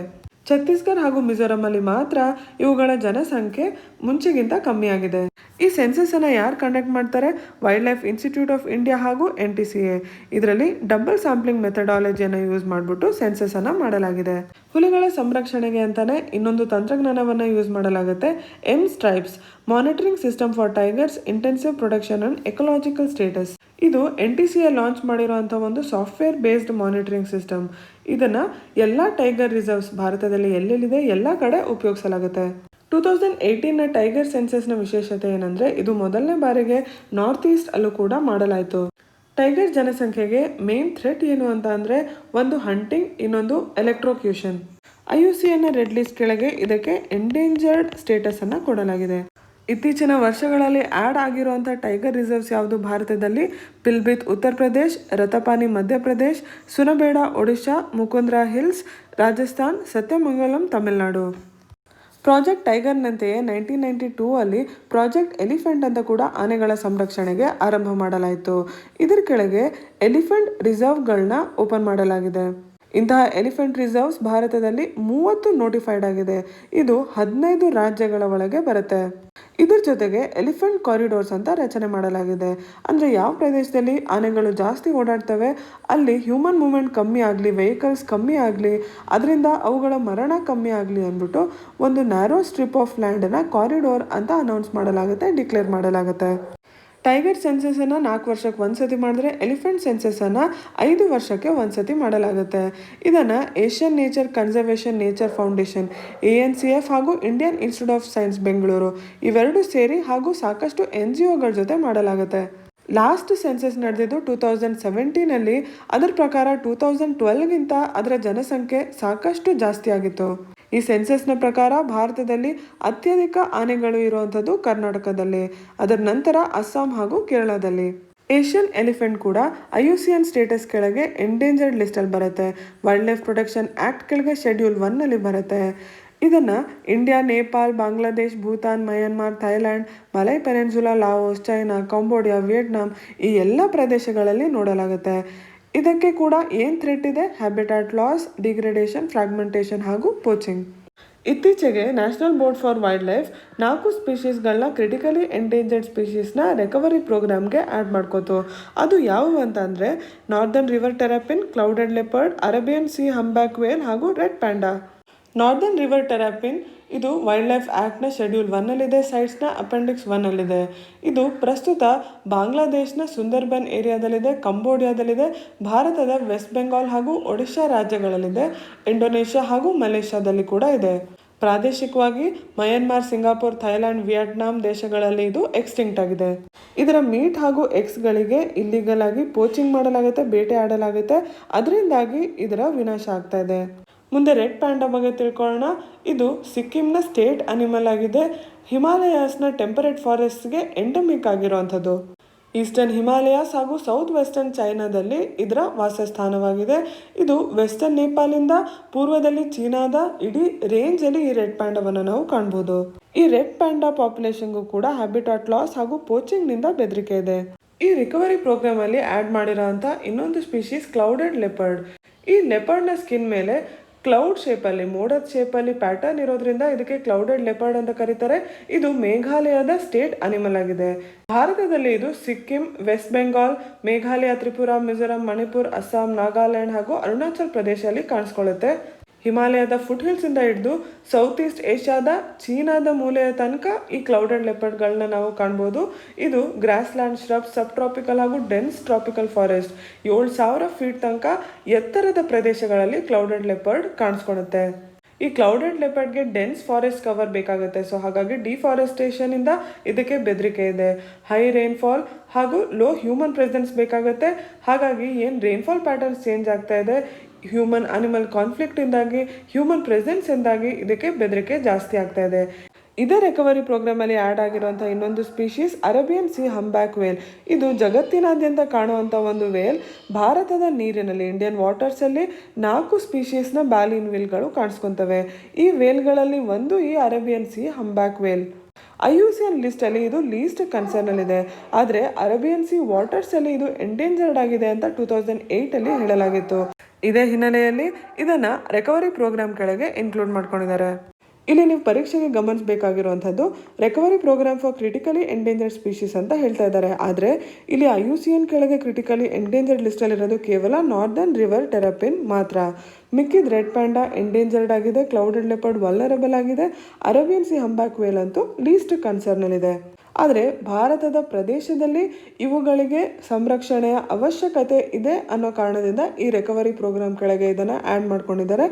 ಛತ್ತೀಸ್ಗಢ ಹಾಗೂ ಮಿಜೋರಾಮಲ್ಲಿ ಮಾತ್ರ ಇವುಗಳ ಜನಸಂಖ್ಯೆ ಮುಂಚೆಗಿಂತ ಕಮ್ಮಿಯಾಗಿದೆ. ಈ ಸೆನ್ಸಸ್ ಅನ್ನು ಯಾರು ಕಂಡಕ್ಟ್ ಮಾಡ್ತಾರೆ? Wild life institute of India ಹಾಗೂ NTCA. ಇದರಲ್ಲಿ ಡಬಲ್ ಸ್ಯಾಂಪ್ಲಿಂಗ್ ಮೆಥಡಾಲಜಿಯನ್ನು ಯೂಸ್ ಮಾಡಿಬಿಟ್ಟು ಸೆನ್ಸಸ್ ಅನ್ನು ಮಾಡಲಾಗಿದೆ. ಹುಲಿಗಳ ಸಂರಕ್ಷಣೆಗೆ ಅಂತಾನೆ ಇನ್ನೊಂದು ತಂತ್ರಜ್ಞಾನವನ್ನು ಯೂಸ್ ಮಾಡಲಾಗುತ್ತೆ. M-Stripes monitoring system for tigers intensive protection and ecological status. ಇದು NTCA ಲಾಂಚ್ ಮಾಡಿರುವಂಥ ಒಂದು ಸಾಫ್ಟ್ವೇರ್ ಬೇಸ್ಡ್ ಮಾನಿಟರಿಂಗ್ ಸಿಸ್ಟಮ್. ಇದನ್ನು ಎಲ್ಲ ಟೈಗರ್ ರಿಸರ್ವ್ಸ್ ಭಾರತದಲ್ಲಿ ಎಲ್ಲೆಲ್ಲಿದೆ ಎಲ್ಲ ಕಡೆ ಉಪಯೋಗಿಸಲಾಗುತ್ತೆ. 2018ನ ಟೈಗರ್ ಸೆನ್ಸಸ್ನ ವಿಶೇಷತೆ ಏನಂದರೆ ಇದು ಮೊದಲನೇ ಬಾರಿಗೆ ನಾರ್ತ್ ಈಸ್ಟ್ ಅಲ್ಲೂ ಕೂಡ ಮಾಡಲಾಯಿತು. ಟೈಗರ್ ಜನಸಂಖ್ಯೆಗೆ ಮೇನ್ ಥ್ರೆಟ್ ಏನು ಅಂತ ಅಂದರೆ ಒಂದು ಹಂಟಿಂಗ್, ಇನ್ನೊಂದು ಎಲೆಕ್ಟ್ರೋಕ್ಯೂಷನ್. IUCN ರೆಡ್ ಲಿಸ್ಟ್ ಕೆಳಗೆ ಇದಕ್ಕೆ ಎಂಡೇಂಜರ್ಡ್ ಸ್ಟೇಟಸ್ ಅನ್ನು ಕೊಡಲಾಗಿದೆ. ಇತ್ತೀಚಿನ ವರ್ಷಗಳಲ್ಲಿ ಆ್ಯಡ್ ಆಗಿರುವಂಥ ಟೈಗರ್ ರಿಸರ್ವ್ಸ್ ಯಾವುದು ಭಾರತದಲ್ಲಿ? ಪಿಲ್ಬಿತ್ ಉತ್ತರ ಪ್ರದೇಶ್, ರತಪಾನಿ ಮಧ್ಯಪ್ರದೇಶ್, ಸುನಬೇಡ ಒಡಿಶಾ, ಮುಕುಂದ್ರಾ ಹಿಲ್ಸ್ ರಾಜಸ್ಥಾನ್, ಸತ್ಯಮಂಗಲಂ ತಮಿಳುನಾಡು. ಪ್ರಾಜೆಕ್ಟ್ ಟೈಗರ್ನಂತೆಯೇ 1992 ಅಲ್ಲಿ ಪ್ರಾಜೆಕ್ಟ್ ಎಲಿಫೆಂಟ್ ಅಂತ ಕೂಡ ಆನೆಗಳ ಸಂರಕ್ಷಣೆಗೆ ಆರಂಭ ಮಾಡಲಾಯಿತು. ಇದರ ಕೆಳಗೆ ಎಲಿಫೆಂಟ್ ರಿಸರ್ವ್ಗಳನ್ನ ಓಪನ್ ಮಾಡಲಾಗಿದೆ. ಇಂತಹ ಎಲಿಫೆಂಟ್ ರಿಸರ್ವ್ಸ್ ಭಾರತದಲ್ಲಿ 30 ನೋಟಿಫೈಡ್ ಆಗಿದೆ. ಇದು 15 ರಾಜ್ಯಗಳ ಒಳಗೆ ಬರುತ್ತೆ. ಇದ್ರ ಜೊತೆಗೆ ಎಲಿಫೆಂಟ್ ಕಾರಿಡೋರ್ಸ್ ಅಂತ ರಚನೆ ಮಾಡಲಾಗಿದೆ. ಅಂದರೆ ಯಾವ ಪ್ರದೇಶದಲ್ಲಿ ಆನೆಗಳು ಜಾಸ್ತಿ ಓಡಾಡ್ತವೆ ಅಲ್ಲಿ ಹ್ಯೂಮನ್ ಮೂವ್ಮೆಂಟ್ ಕಮ್ಮಿ ಆಗಲಿ, ವೆಹಿಕಲ್ಸ್ ಕಮ್ಮಿ ಆಗಲಿ, ಅದರಿಂದ ಅವುಗಳ ಮರಣ ಕಮ್ಮಿ ಆಗಲಿ ಅಂದ್ಬಿಟ್ಟು ಒಂದು ನ್ಯಾರೋ ಸ್ಟ್ರಿಪ್ ಆಫ್ ಲ್ಯಾಂಡನ್ನು ಕಾರಿಡೋರ್ ಅಂತ ಅನೌನ್ಸ್ ಮಾಡಲಾಗುತ್ತೆ, ಡಿಕ್ಲೇರ್ ಮಾಡಲಾಗುತ್ತೆ. ಟೈಗರ್ ಸೆನ್ಸಸನ್ನು 4 ವರ್ಷಕ್ಕೆ ಒಂದ್ಸತಿ ಮಾಡಿದ್ರೆ ಎಲಿಫೆಂಟ್ ಸೆನ್ಸಸನ್ನು 5 ವರ್ಷಕ್ಕೆ ಒಂದ್ಸತಿ ಮಾಡಲಾಗುತ್ತೆ. ಇದನ್ನು Asian nature conservation nature foundation ANCF ಹಾಗೂ Indian institute of science Bengaluru ಇವೆರಡೂ ಸೇರಿ ಹಾಗೂ ಸಾಕಷ್ಟು NGOಗಳ ಜೊತೆ ಮಾಡಲಾಗುತ್ತೆ. ಲಾಸ್ಟ್ ಸೆನ್ಸಸ್ ನಡೆದಿದ್ದು 2017 ಅದರ ಪ್ರಕಾರ 2012ಗಿಂತ ಅದರ ಜನಸಂಖ್ಯೆ ಸಾಕಷ್ಟು ಜಾಸ್ತಿ ಆಗಿತ್ತು. ಈ ಸೆನ್ಸಸ್ನ ಪ್ರಕಾರ ಭಾರತದಲ್ಲಿ ಅತ್ಯಧಿಕ ಆನೆಗಳು ಇರುವಂಥದ್ದು ಕರ್ನಾಟಕದಲ್ಲಿ, ಅದರ ನಂತರ ಅಸ್ಸಾಂ ಹಾಗೂ ಕೇರಳದಲ್ಲಿ. ಏಷ್ಯನ್ ಎಲಿಫೆಂಟ್ ಕೂಡ IUCN ಸ್ಟೇಟಸ್ ಕೆಳಗೆ ಎಂಡೇಂಜರ್ಡ್ ಲಿಸ್ಟಲ್ಲಿ ಬರುತ್ತೆ. ವೈಲ್ಡ್ ಲೈಫ್ ಪ್ರೊಟೆಕ್ಷನ್ ಆ್ಯಕ್ಟ್ ಕೆಳಗೆ ಶೆಡ್ಯೂಲ್ 1 ಬರುತ್ತೆ. ಇದನ್ನು India, Nepal, Bangladesh, Bhutan, Myanmar, Thailand, Malay peninsula, Laos, China, Cambodia, Vietnam ಈ ಎಲ್ಲ ಪ್ರದೇಶಗಳಲ್ಲಿ ನೋಡಲಾಗುತ್ತೆ. ಇದಕ್ಕೆ ಕೂಡ ಏನು ಥ್ರೆಟ್ ಇದೆ? ಹ್ಯಾಬಿಟಾಟ್ ಲಾಸ್, ಡಿಗ್ರೇಡೇಷನ್, ಫ್ರಾಗ್ಮೆಂಟೇಷನ್ ಹಾಗೂ ಪೋಚಿಂಗ್. ಇತ್ತೀಚೆಗೆ national board for wildlife 4 ಸ್ಪೀಷೀಸ್ಗಳನ್ನ ಕ್ರಿಟಿಕಲಿ ಎಂಡೇಂಜರ್ಡ್ ಸ್ಪೀಷೀಸ್ನ ರಿಕವರಿ ಪ್ರೋಗ್ರಾಮ್ಗೆ ಆ್ಯಡ್ ಮಾಡ್ಕೋತು. ಅದು ಯಾವುವು ಅಂತ ಅಂದರೆ northern river ಟೆರಾಪಿನ್, clouded leopard, Arabian sea humpback whale ಹಾಗೂ red panda. Northern river terrapin ಇದು ವೈಲ್ಡ್ ಲೈಫ್ ಆ್ಯಕ್ಟ್ನ ಶೆಡ್ಯೂಲ್ 1 ಸೈಟ್ಸ್ನ ಅಪೆಂಡಿಕ್ಸ್ 1 ಇದು ಪ್ರಸ್ತುತ ಬಾಂಗ್ಲಾದೇಶ್ನ ಸುಂದರ್ಬನ್ ಏರಿಯಾದಲ್ಲಿದೆ, ಕಂಬೋಡಿಯಾದಲ್ಲಿದೆ, ಭಾರತದ ವೆಸ್ಟ್ ಬೆಂಗಾಲ್ ಹಾಗೂ ಒಡಿಶಾ ರಾಜ್ಯಗಳಲ್ಲಿದೆ, ಇಂಡೋನೇಷ್ಯಾ ಹಾಗೂ ಮಲೇಷ್ಯಾದಲ್ಲಿ ಕೂಡ ಇದೆ. ಪ್ರಾದೇಶಿಕವಾಗಿ ಮಯನ್ಮಾರ್, ಸಿಂಗಾಪುರ್, ಥೈಲ್ಯಾಂಡ್, ವಿಯೆಟ್ನಾಂ ದೇಶಗಳಲ್ಲಿ ಇದು ಎಕ್ಸ್ಟಿಂಕ್ಟ್ ಆಗಿದೆ. ಇದರ ಮೀಟ್ ಹಾಗೂ ಎಗ್ಸ್ಗಳಿಗೆ ಇಲ್ಲಿಗಲ್ ಆಗಿ ಪೋಚಿಂಗ್ ಮಾಡಲಾಗುತ್ತೆ, ಬೇಟೆ ಆಡಲಾಗುತ್ತೆ. ಅದರಿಂದಾಗಿ ಇದರ ವಿನಾಶ ಆಗ್ತಾ ಇದೆ. ಮುಂದೆ ರೆಡ್ ಪ್ಯಾಂಡಾ ಬಗ್ಗೆ ತಿಳ್ಕೊಳ್ಳೋಣ. ಇದು ಸಿಕ್ಕಿಂನ ಸ್ಟೇಟ್ ಅನಿಮಲ್ ಆಗಿದೆ. ಹಿಮಾಲಯಾಸ್ನ ಟೆಂಪರೇಟ್ ಫಾರೆಸ್ಟ್ಗೆ ಎಂಡಮಿಕ್ ಆಗಿರುವಂಥದ್ದು. ಈಸ್ಟರ್ನ್ ಹಿಮಾಲಯಾಸ್ ಹಾಗೂ ಸೌತ್ ವೆಸ್ಟರ್ನ್ ಚೈನಾದಲ್ಲಿ ಇದರ ವಾಸಸ್ಥಾನವಾಗಿದೆ. ಇದು ವೆಸ್ಟರ್ನ್ ನೇಪಾಳಿಂದ ಪೂರ್ವದಲ್ಲಿ ಚೀನಾದ ಇಡೀ ರೇಂಜಲ್ಲಿ ಈ ರೆಡ್ ಪ್ಯಾಂಡಾವನ್ನು ನಾವು ಕಾಣ್ಬೋದು. ಈ ರೆಡ್ ಪ್ಯಾಂಡಾ ಪಾಪ್ಯುಲೇಷನ್ಗೂ ಕೂಡ ಹ್ಯಾಬಿಟಾಟ್ ಲಾಸ್ ಹಾಗೂ ಪೋಚಿಂಗ್ನಿಂದ ಬೆದರಿಕೆ ಇದೆ. ಈ ರಿಕವರಿ ಪ್ರೋಗ್ರಾಮಲ್ಲಿ ಆ್ಯಡ್ ಮಾಡಿರೋಂಥ ಇನ್ನೊಂದು ಸ್ಪೀಷೀಸ್ ಕ್ಲೌಡೆಡ್ ಲೆಪರ್ಡ್. ಈ ಲೆಪರ್ಡ್ನ ಸ್ಕಿನ್ ಮೇಲೆ ಕ್ಲೌಡ್ ಶೇಪಲ್ಲಿ, ಮೋಡದ ಶೇಪಲ್ಲಿ ಪ್ಯಾಟರ್ನ್ ಇರೋದ್ರಿಂದ ಇದಕ್ಕೆ ಕ್ಲೌಡೆಡ್ ಲೆಪರ್ಡ್ ಅಂತ ಕರೀತಾರೆ. ಇದು ಮೇಘಾಲಯದ ಸ್ಟೇಟ್ ಅನಿಮಲ್ ಆಗಿದೆ. ಭಾರತದಲ್ಲಿ ಇದು ಸಿಕ್ಕಿಂ, ವೆಸ್ಟ್ ಬೆಂಗಾಲ್, ಮೇಘಾಲಯ, ತ್ರಿಪುರಾ, ಮಿಜೋರಾಂ, ಮಣಿಪುರ್, ಅಸ್ಸಾಂ, ನಾಗಾಲ್ಯಾಂಡ್ ಹಾಗೂ ಅರುಣಾಚಲ್ ಪ್ರದೇಶದಲ್ಲಿ ಕಾಣಿಸ್ಕೊಳ್ಳುತ್ತೆ. ಹಿಮಾಲಯದ ಫುಟ್ ಹಿಲ್ಸಿಂದ ಹಿಡಿದು ಸೌತ್ ಈಸ್ಟ್ ಏಷ್ಯಾದ ಚೀನಾದ ಮೂಲೆಯ ತನಕ ಈ ಕ್ಲೌಡೆಡ್ ಲೆಪರ್ಡ್ಗಳನ್ನ ನಾವು ಕಾಣ್ಬೋದು. ಇದು ಗ್ರಾಸ್ಲ್ಯಾಂಡ್, ಶ್ರಬ್, ಸಬ್ ಟ್ರಾಪಿಕಲ್ ಹಾಗೂ ಡೆನ್ಸ್ ಟ್ರಾಪಿಕಲ್ ಫಾರೆಸ್ಟ್ 7,000 ಫೀಟ್ ತನಕ ಎತ್ತರದ ಪ್ರದೇಶಗಳಲ್ಲಿ ಕ್ಲೌಡೆಡ್ ಲೆಪರ್ಡ್ ಕಾಣಿಸ್ಕೊಳುತ್ತೆ. ಈ ಕ್ಲೌಡೆಡ್ ಲೆಪರ್ಡ್ಗೆ ಡೆನ್ಸ್ ಫಾರೆಸ್ಟ್ ಕವರ್ ಬೇಕಾಗುತ್ತೆ. ಸೊ ಹಾಗಾಗಿ ಡಿಫಾರೆಸ್ಟೇಷನಿಂದ ಇದಕ್ಕೆ ಬೆದರಿಕೆ ಇದೆ. ಹೈ ರೈನ್ಫಾಲ್ ಹಾಗೂ ಲೋ ಹ್ಯೂಮನ್ ಪ್ರೆಸೆನ್ಸ್ ಬೇಕಾಗುತ್ತೆ. ಹಾಗಾಗಿ ಏನು ರೈನ್ಫಾಲ್ ಪ್ಯಾಟರ್ನ್ಸ್ ಚೇಂಜ್ ಆಗ್ತಾ ಇದೆ, ಹ್ಯೂಮನ್ ಅನಿಮಲ್ ಕಾನ್ಫ್ಲಿಕ್ಟಿಂದಾಗಿ, ಹ್ಯೂಮನ್ ಪ್ರೆಸೆನ್ಸಿಂದಾಗಿ ಇದಕ್ಕೆ ಬೆದರಿಕೆ ಜಾಸ್ತಿ ಆಗ್ತಾ ಇದೆ. ಇದೇ ರಿಕವರಿ ಪ್ರೋಗ್ರಾಮಲ್ಲಿ ಆ್ಯಡ್ ಆಗಿರುವಂಥ ಇನ್ನೊಂದು species Arabian sea humpback veil. ಇದು ಜಗತ್ತಿನಾದ್ಯಂತ ಕಾಣುವಂಥ ಒಂದು ವೇಲ್. ಭಾರತದ ನೀರಿನಲ್ಲಿ, ಇಂಡಿಯನ್ ವಾಟರ್ಸಲ್ಲಿ 4 ಸ್ಪೀಷೀಸ್ನ ಬ್ಯಾಲಿನ್ ವೇಲ್ಗಳು ಕಾಣಿಸ್ಕೊತವೆ. ಈ ವೇಲ್ಗಳಲ್ಲಿ ಒಂದು ಈ Arabian sea humpback veil. IUCN ಲಿಸ್ಟಲ್ಲಿ ಇದು ಲೀಸ್ಟ್ ಕನ್ಸರ್ನಲ್ಲಿದೆ. ಆದರೆ ಅರೇಬಿಯನ್ ಸಿ ವಾಟರ್ಸಲ್ಲಿ ಇದು ಎಂಡೇಂಜರ್ಡ್ ಆಗಿದೆ ಅಂತ 2008 ಹೇಳಲಾಗಿತ್ತು. ಇದೇ ಹಿನ್ನೆಲೆಯಲ್ಲಿ ಇದನ್ನು ರಿಕವರಿ ಪ್ರೋಗ್ರಾಮ್ ಕೆಳಗೆ ಇನ್ಕ್ಲೂಡ್ ಮಾಡ್ಕೊಂಡಿದ್ದಾರೆ. ಇಲ್ಲಿ ನೀವು ಪರೀಕ್ಷೆಗೆ ಗಮನಿಸಬೇಕಾಗಿರುವಂಥದ್ದು recovery programme for critically endangered species ಅಂತ ಹೇಳ್ತಾ ಇದ್ದಾರೆ. ಆದರೆ ಇಲ್ಲಿ IUCN ಕೆಳಗೆ ಕ್ರಿಟಿಕಲಿ ಎಂಡೇಂಜರ್ಡ್ ಲಿಸ್ಟಲ್ಲಿರೋದು ಕೇವಲ ನಾರ್ದರ್ನ್ ರಿವರ್ ಟೆರಾಪಿನ್ ಮಾತ್ರ. ಮಿಕ್ಕಿದ ರೆಡ್ ಪ್ಯಾಂಡಾ ಎಂಡೇಂಜರ್ಡ್ ಆಗಿದೆ, ಕ್ಲೌಡೆಡ್ ಲೆಪರ್ಡ್ ವಲ್ನರಬಲ್ ಆಗಿದೆ, ಅರೇಬಿಯನ್ ಸಿ ಹಂಬ್ಯಾಕ್ ವೇಲ್ ಅಂತೂ ಲೀಸ್ಟ್ ಕನ್ಸರ್ನಲ್ಲಿದೆ. ಆದರೆ ಭಾರತದ ಪ್ರದೇಶದಲ್ಲಿ ಇವುಗಳಿಗೆ ಸಂರಕ್ಷಣೆಯ ಅವಶ್ಯಕತೆ ಇದೆ ಅನ್ನೋ ಕಾರಣದಿಂದ ಈ ರಿಕವರಿ ಪ್ರೋಗ್ರಾಮ್ ಕೆಳಗೆ ಇದನ್ನು ಆ್ಯಡ್ ಮಾಡ್ಕೊಂಡಿದ್ದಾರೆ.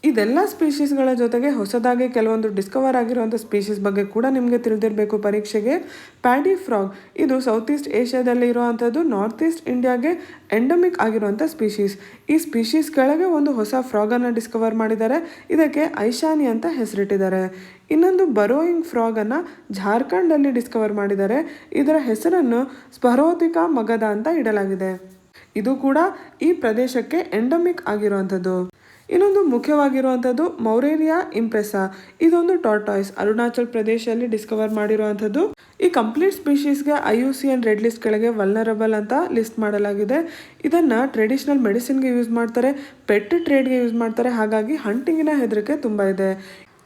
ಇದೆಲ್ಲ ಸ್ಪೀಷೀಸ್ಗಳ ಜೊತೆಗೆ ಹೊಸದಾಗಿ ಕೆಲವೊಂದು ಡಿಸ್ಕವರ್ ಆಗಿರುವಂಥ ಸ್ಪೀಷೀಸ್ ಬಗ್ಗೆ ಕೂಡ ನಿಮಗೆ ತಿಳಿದಿರಬೇಕು ಪರೀಕ್ಷೆಗೆ. ಪ್ಯಾಡಿ ಫ್ರಾಗ್ ಇದು ಸೌತ್ ಈಸ್ಟ್ ಏಷ್ಯಾದಲ್ಲಿ ಇರುವಂಥದ್ದು, ನಾರ್ತ್ ಈಸ್ಟ್ ಇಂಡಿಯಾಗೆ ಎಂಡಮಿಕ್ ಆಗಿರುವಂಥ ಸ್ಪೀಷೀಸ್. ಈ ಸ್ಪೀಷೀಸ್ ಕೆಳಗೆ ಒಂದು ಹೊಸ ಫ್ರಾಗನ್ನು ಡಿಸ್ಕವರ್ ಮಾಡಿದ್ದಾರೆ. ಇದಕ್ಕೆ ಐಶಾನಿ ಅಂತ ಹೆಸರಿಟ್ಟಿದ್ದಾರೆ. ಇನ್ನೊಂದು ಬರೋಯಿಂಗ್ ಫ್ರಾಗನ್ನು ಜಾರ್ಖಂಡಲ್ಲಿ ಡಿಸ್ಕವರ್ ಮಾಡಿದ್ದಾರೆ. ಇದರ ಹೆಸರನ್ನು ಸ್ಪರೋತಿಕಾ ಮಗಧ ಅಂತ ಇಡಲಾಗಿದೆ. ಇದು ಕೂಡ ಈ ಪ್ರದೇಶಕ್ಕೆ ಎಂಡಮಿಕ್ ಆಗಿರುವಂಥದ್ದು. ಇನ್ನೊಂದು ಮುಖ್ಯವಾಗಿರುವಂಥದ್ದು ಮೌರೇರಿಯಾ ಇಂಪ್ರೆಸಾ. ಇದೊಂದು ಟಾರ್ಟಾಯ್ಸ್ ಅರುಣಾಚಲ್ ಪ್ರದೇಶದಲ್ಲಿ ಡಿಸ್ಕವರ್ ಮಾಡಿರುವಂಥದ್ದು. ಈ ಕಂಪ್ಲೀಟ್ ಸ್ಪೀಶೀಸ್ಗೆ IUCN ರೆಡ್ ಲಿಸ್ಟ್ ಕೆಳಗೆ ವಲ್ನರಬಲ್ ಅಂತ ಲಿಸ್ಟ್ ಮಾಡಲಾಗಿದೆ. ಇದನ್ನು ಟ್ರೆಡಿಷನಲ್ ಮೆಡಿಸಿನ್ಗೆ ಯೂಸ್ ಮಾಡ್ತಾರೆ, ಪೆಟ್ ಟ್ರೇಡ್ಗೆ ಯೂಸ್ ಮಾಡ್ತಾರೆ. ಹಾಗಾಗಿ ಹಂಟಿಂಗಿನ ಹೆದರಿಕೆ ತುಂಬ ಇದೆ.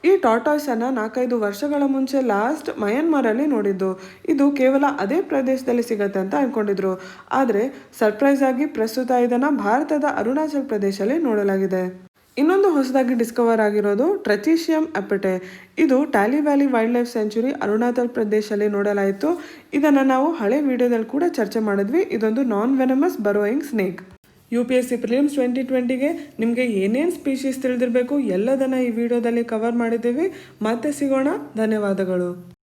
ಈ ಟಾರ್ಟಾಯ್ಸನ್ನು 4-5 ವರ್ಷಗಳ ಮುಂಚೆ ಲಾಸ್ಟ್ ಮಯನ್ಮಾರಲ್ಲಿ ನೋಡಿದ್ದು. ಇದು ಕೇವಲ ಅದೇ ಪ್ರದೇಶದಲ್ಲಿ ಸಿಗತ್ತೆ ಅಂತ ಅಂದ್ಕೊಂಡಿದ್ರು. ಆದರೆ ಸರ್ಪ್ರೈಸ್ ಆಗಿ ಪ್ರಸ್ತುತ ಇದನ್ನು ಭಾರತದ ಅರುಣಾಚಲ್ ಪ್ರದೇಶದಲ್ಲಿ ನೋಡಲಾಗಿದೆ. ಇನ್ನೊಂದು ಹೊಸದಾಗಿ ಡಿಸ್ಕವರ್ ಆಗಿರೋದು ಟ್ರಚಿಷಿಯಂ ಅಪೆಟೆ. ಇದು Tally valley wild life century Arunachal ಪ್ರದೇಶದಲ್ಲಿ ನೋಡಲಾಯಿತು. ಇದನ್ನು ನಾವು ಹಳೆ ವಿಡಿಯೋದಲ್ಲಿ ಕೂಡ ಚರ್ಚೆ ಮಾಡಿದ್ವಿ. ಇದೊಂದು non venomous burrowing snake. UPSC prelims 2020ಗೆ ನಿಮಗೆ ಏನೇನು ಸ್ಪೀಶೀಸ್ ತಿಳಿದಿರಬೇಕು ಎಲ್ಲದನ್ನು ಈ ವಿಡಿಯೋದಲ್ಲಿ ಕವರ್ ಮಾಡಿದ್ದೀವಿ. ಮತ್ತೆ ಸಿಗೋಣ. ಧನ್ಯವಾದಗಳು.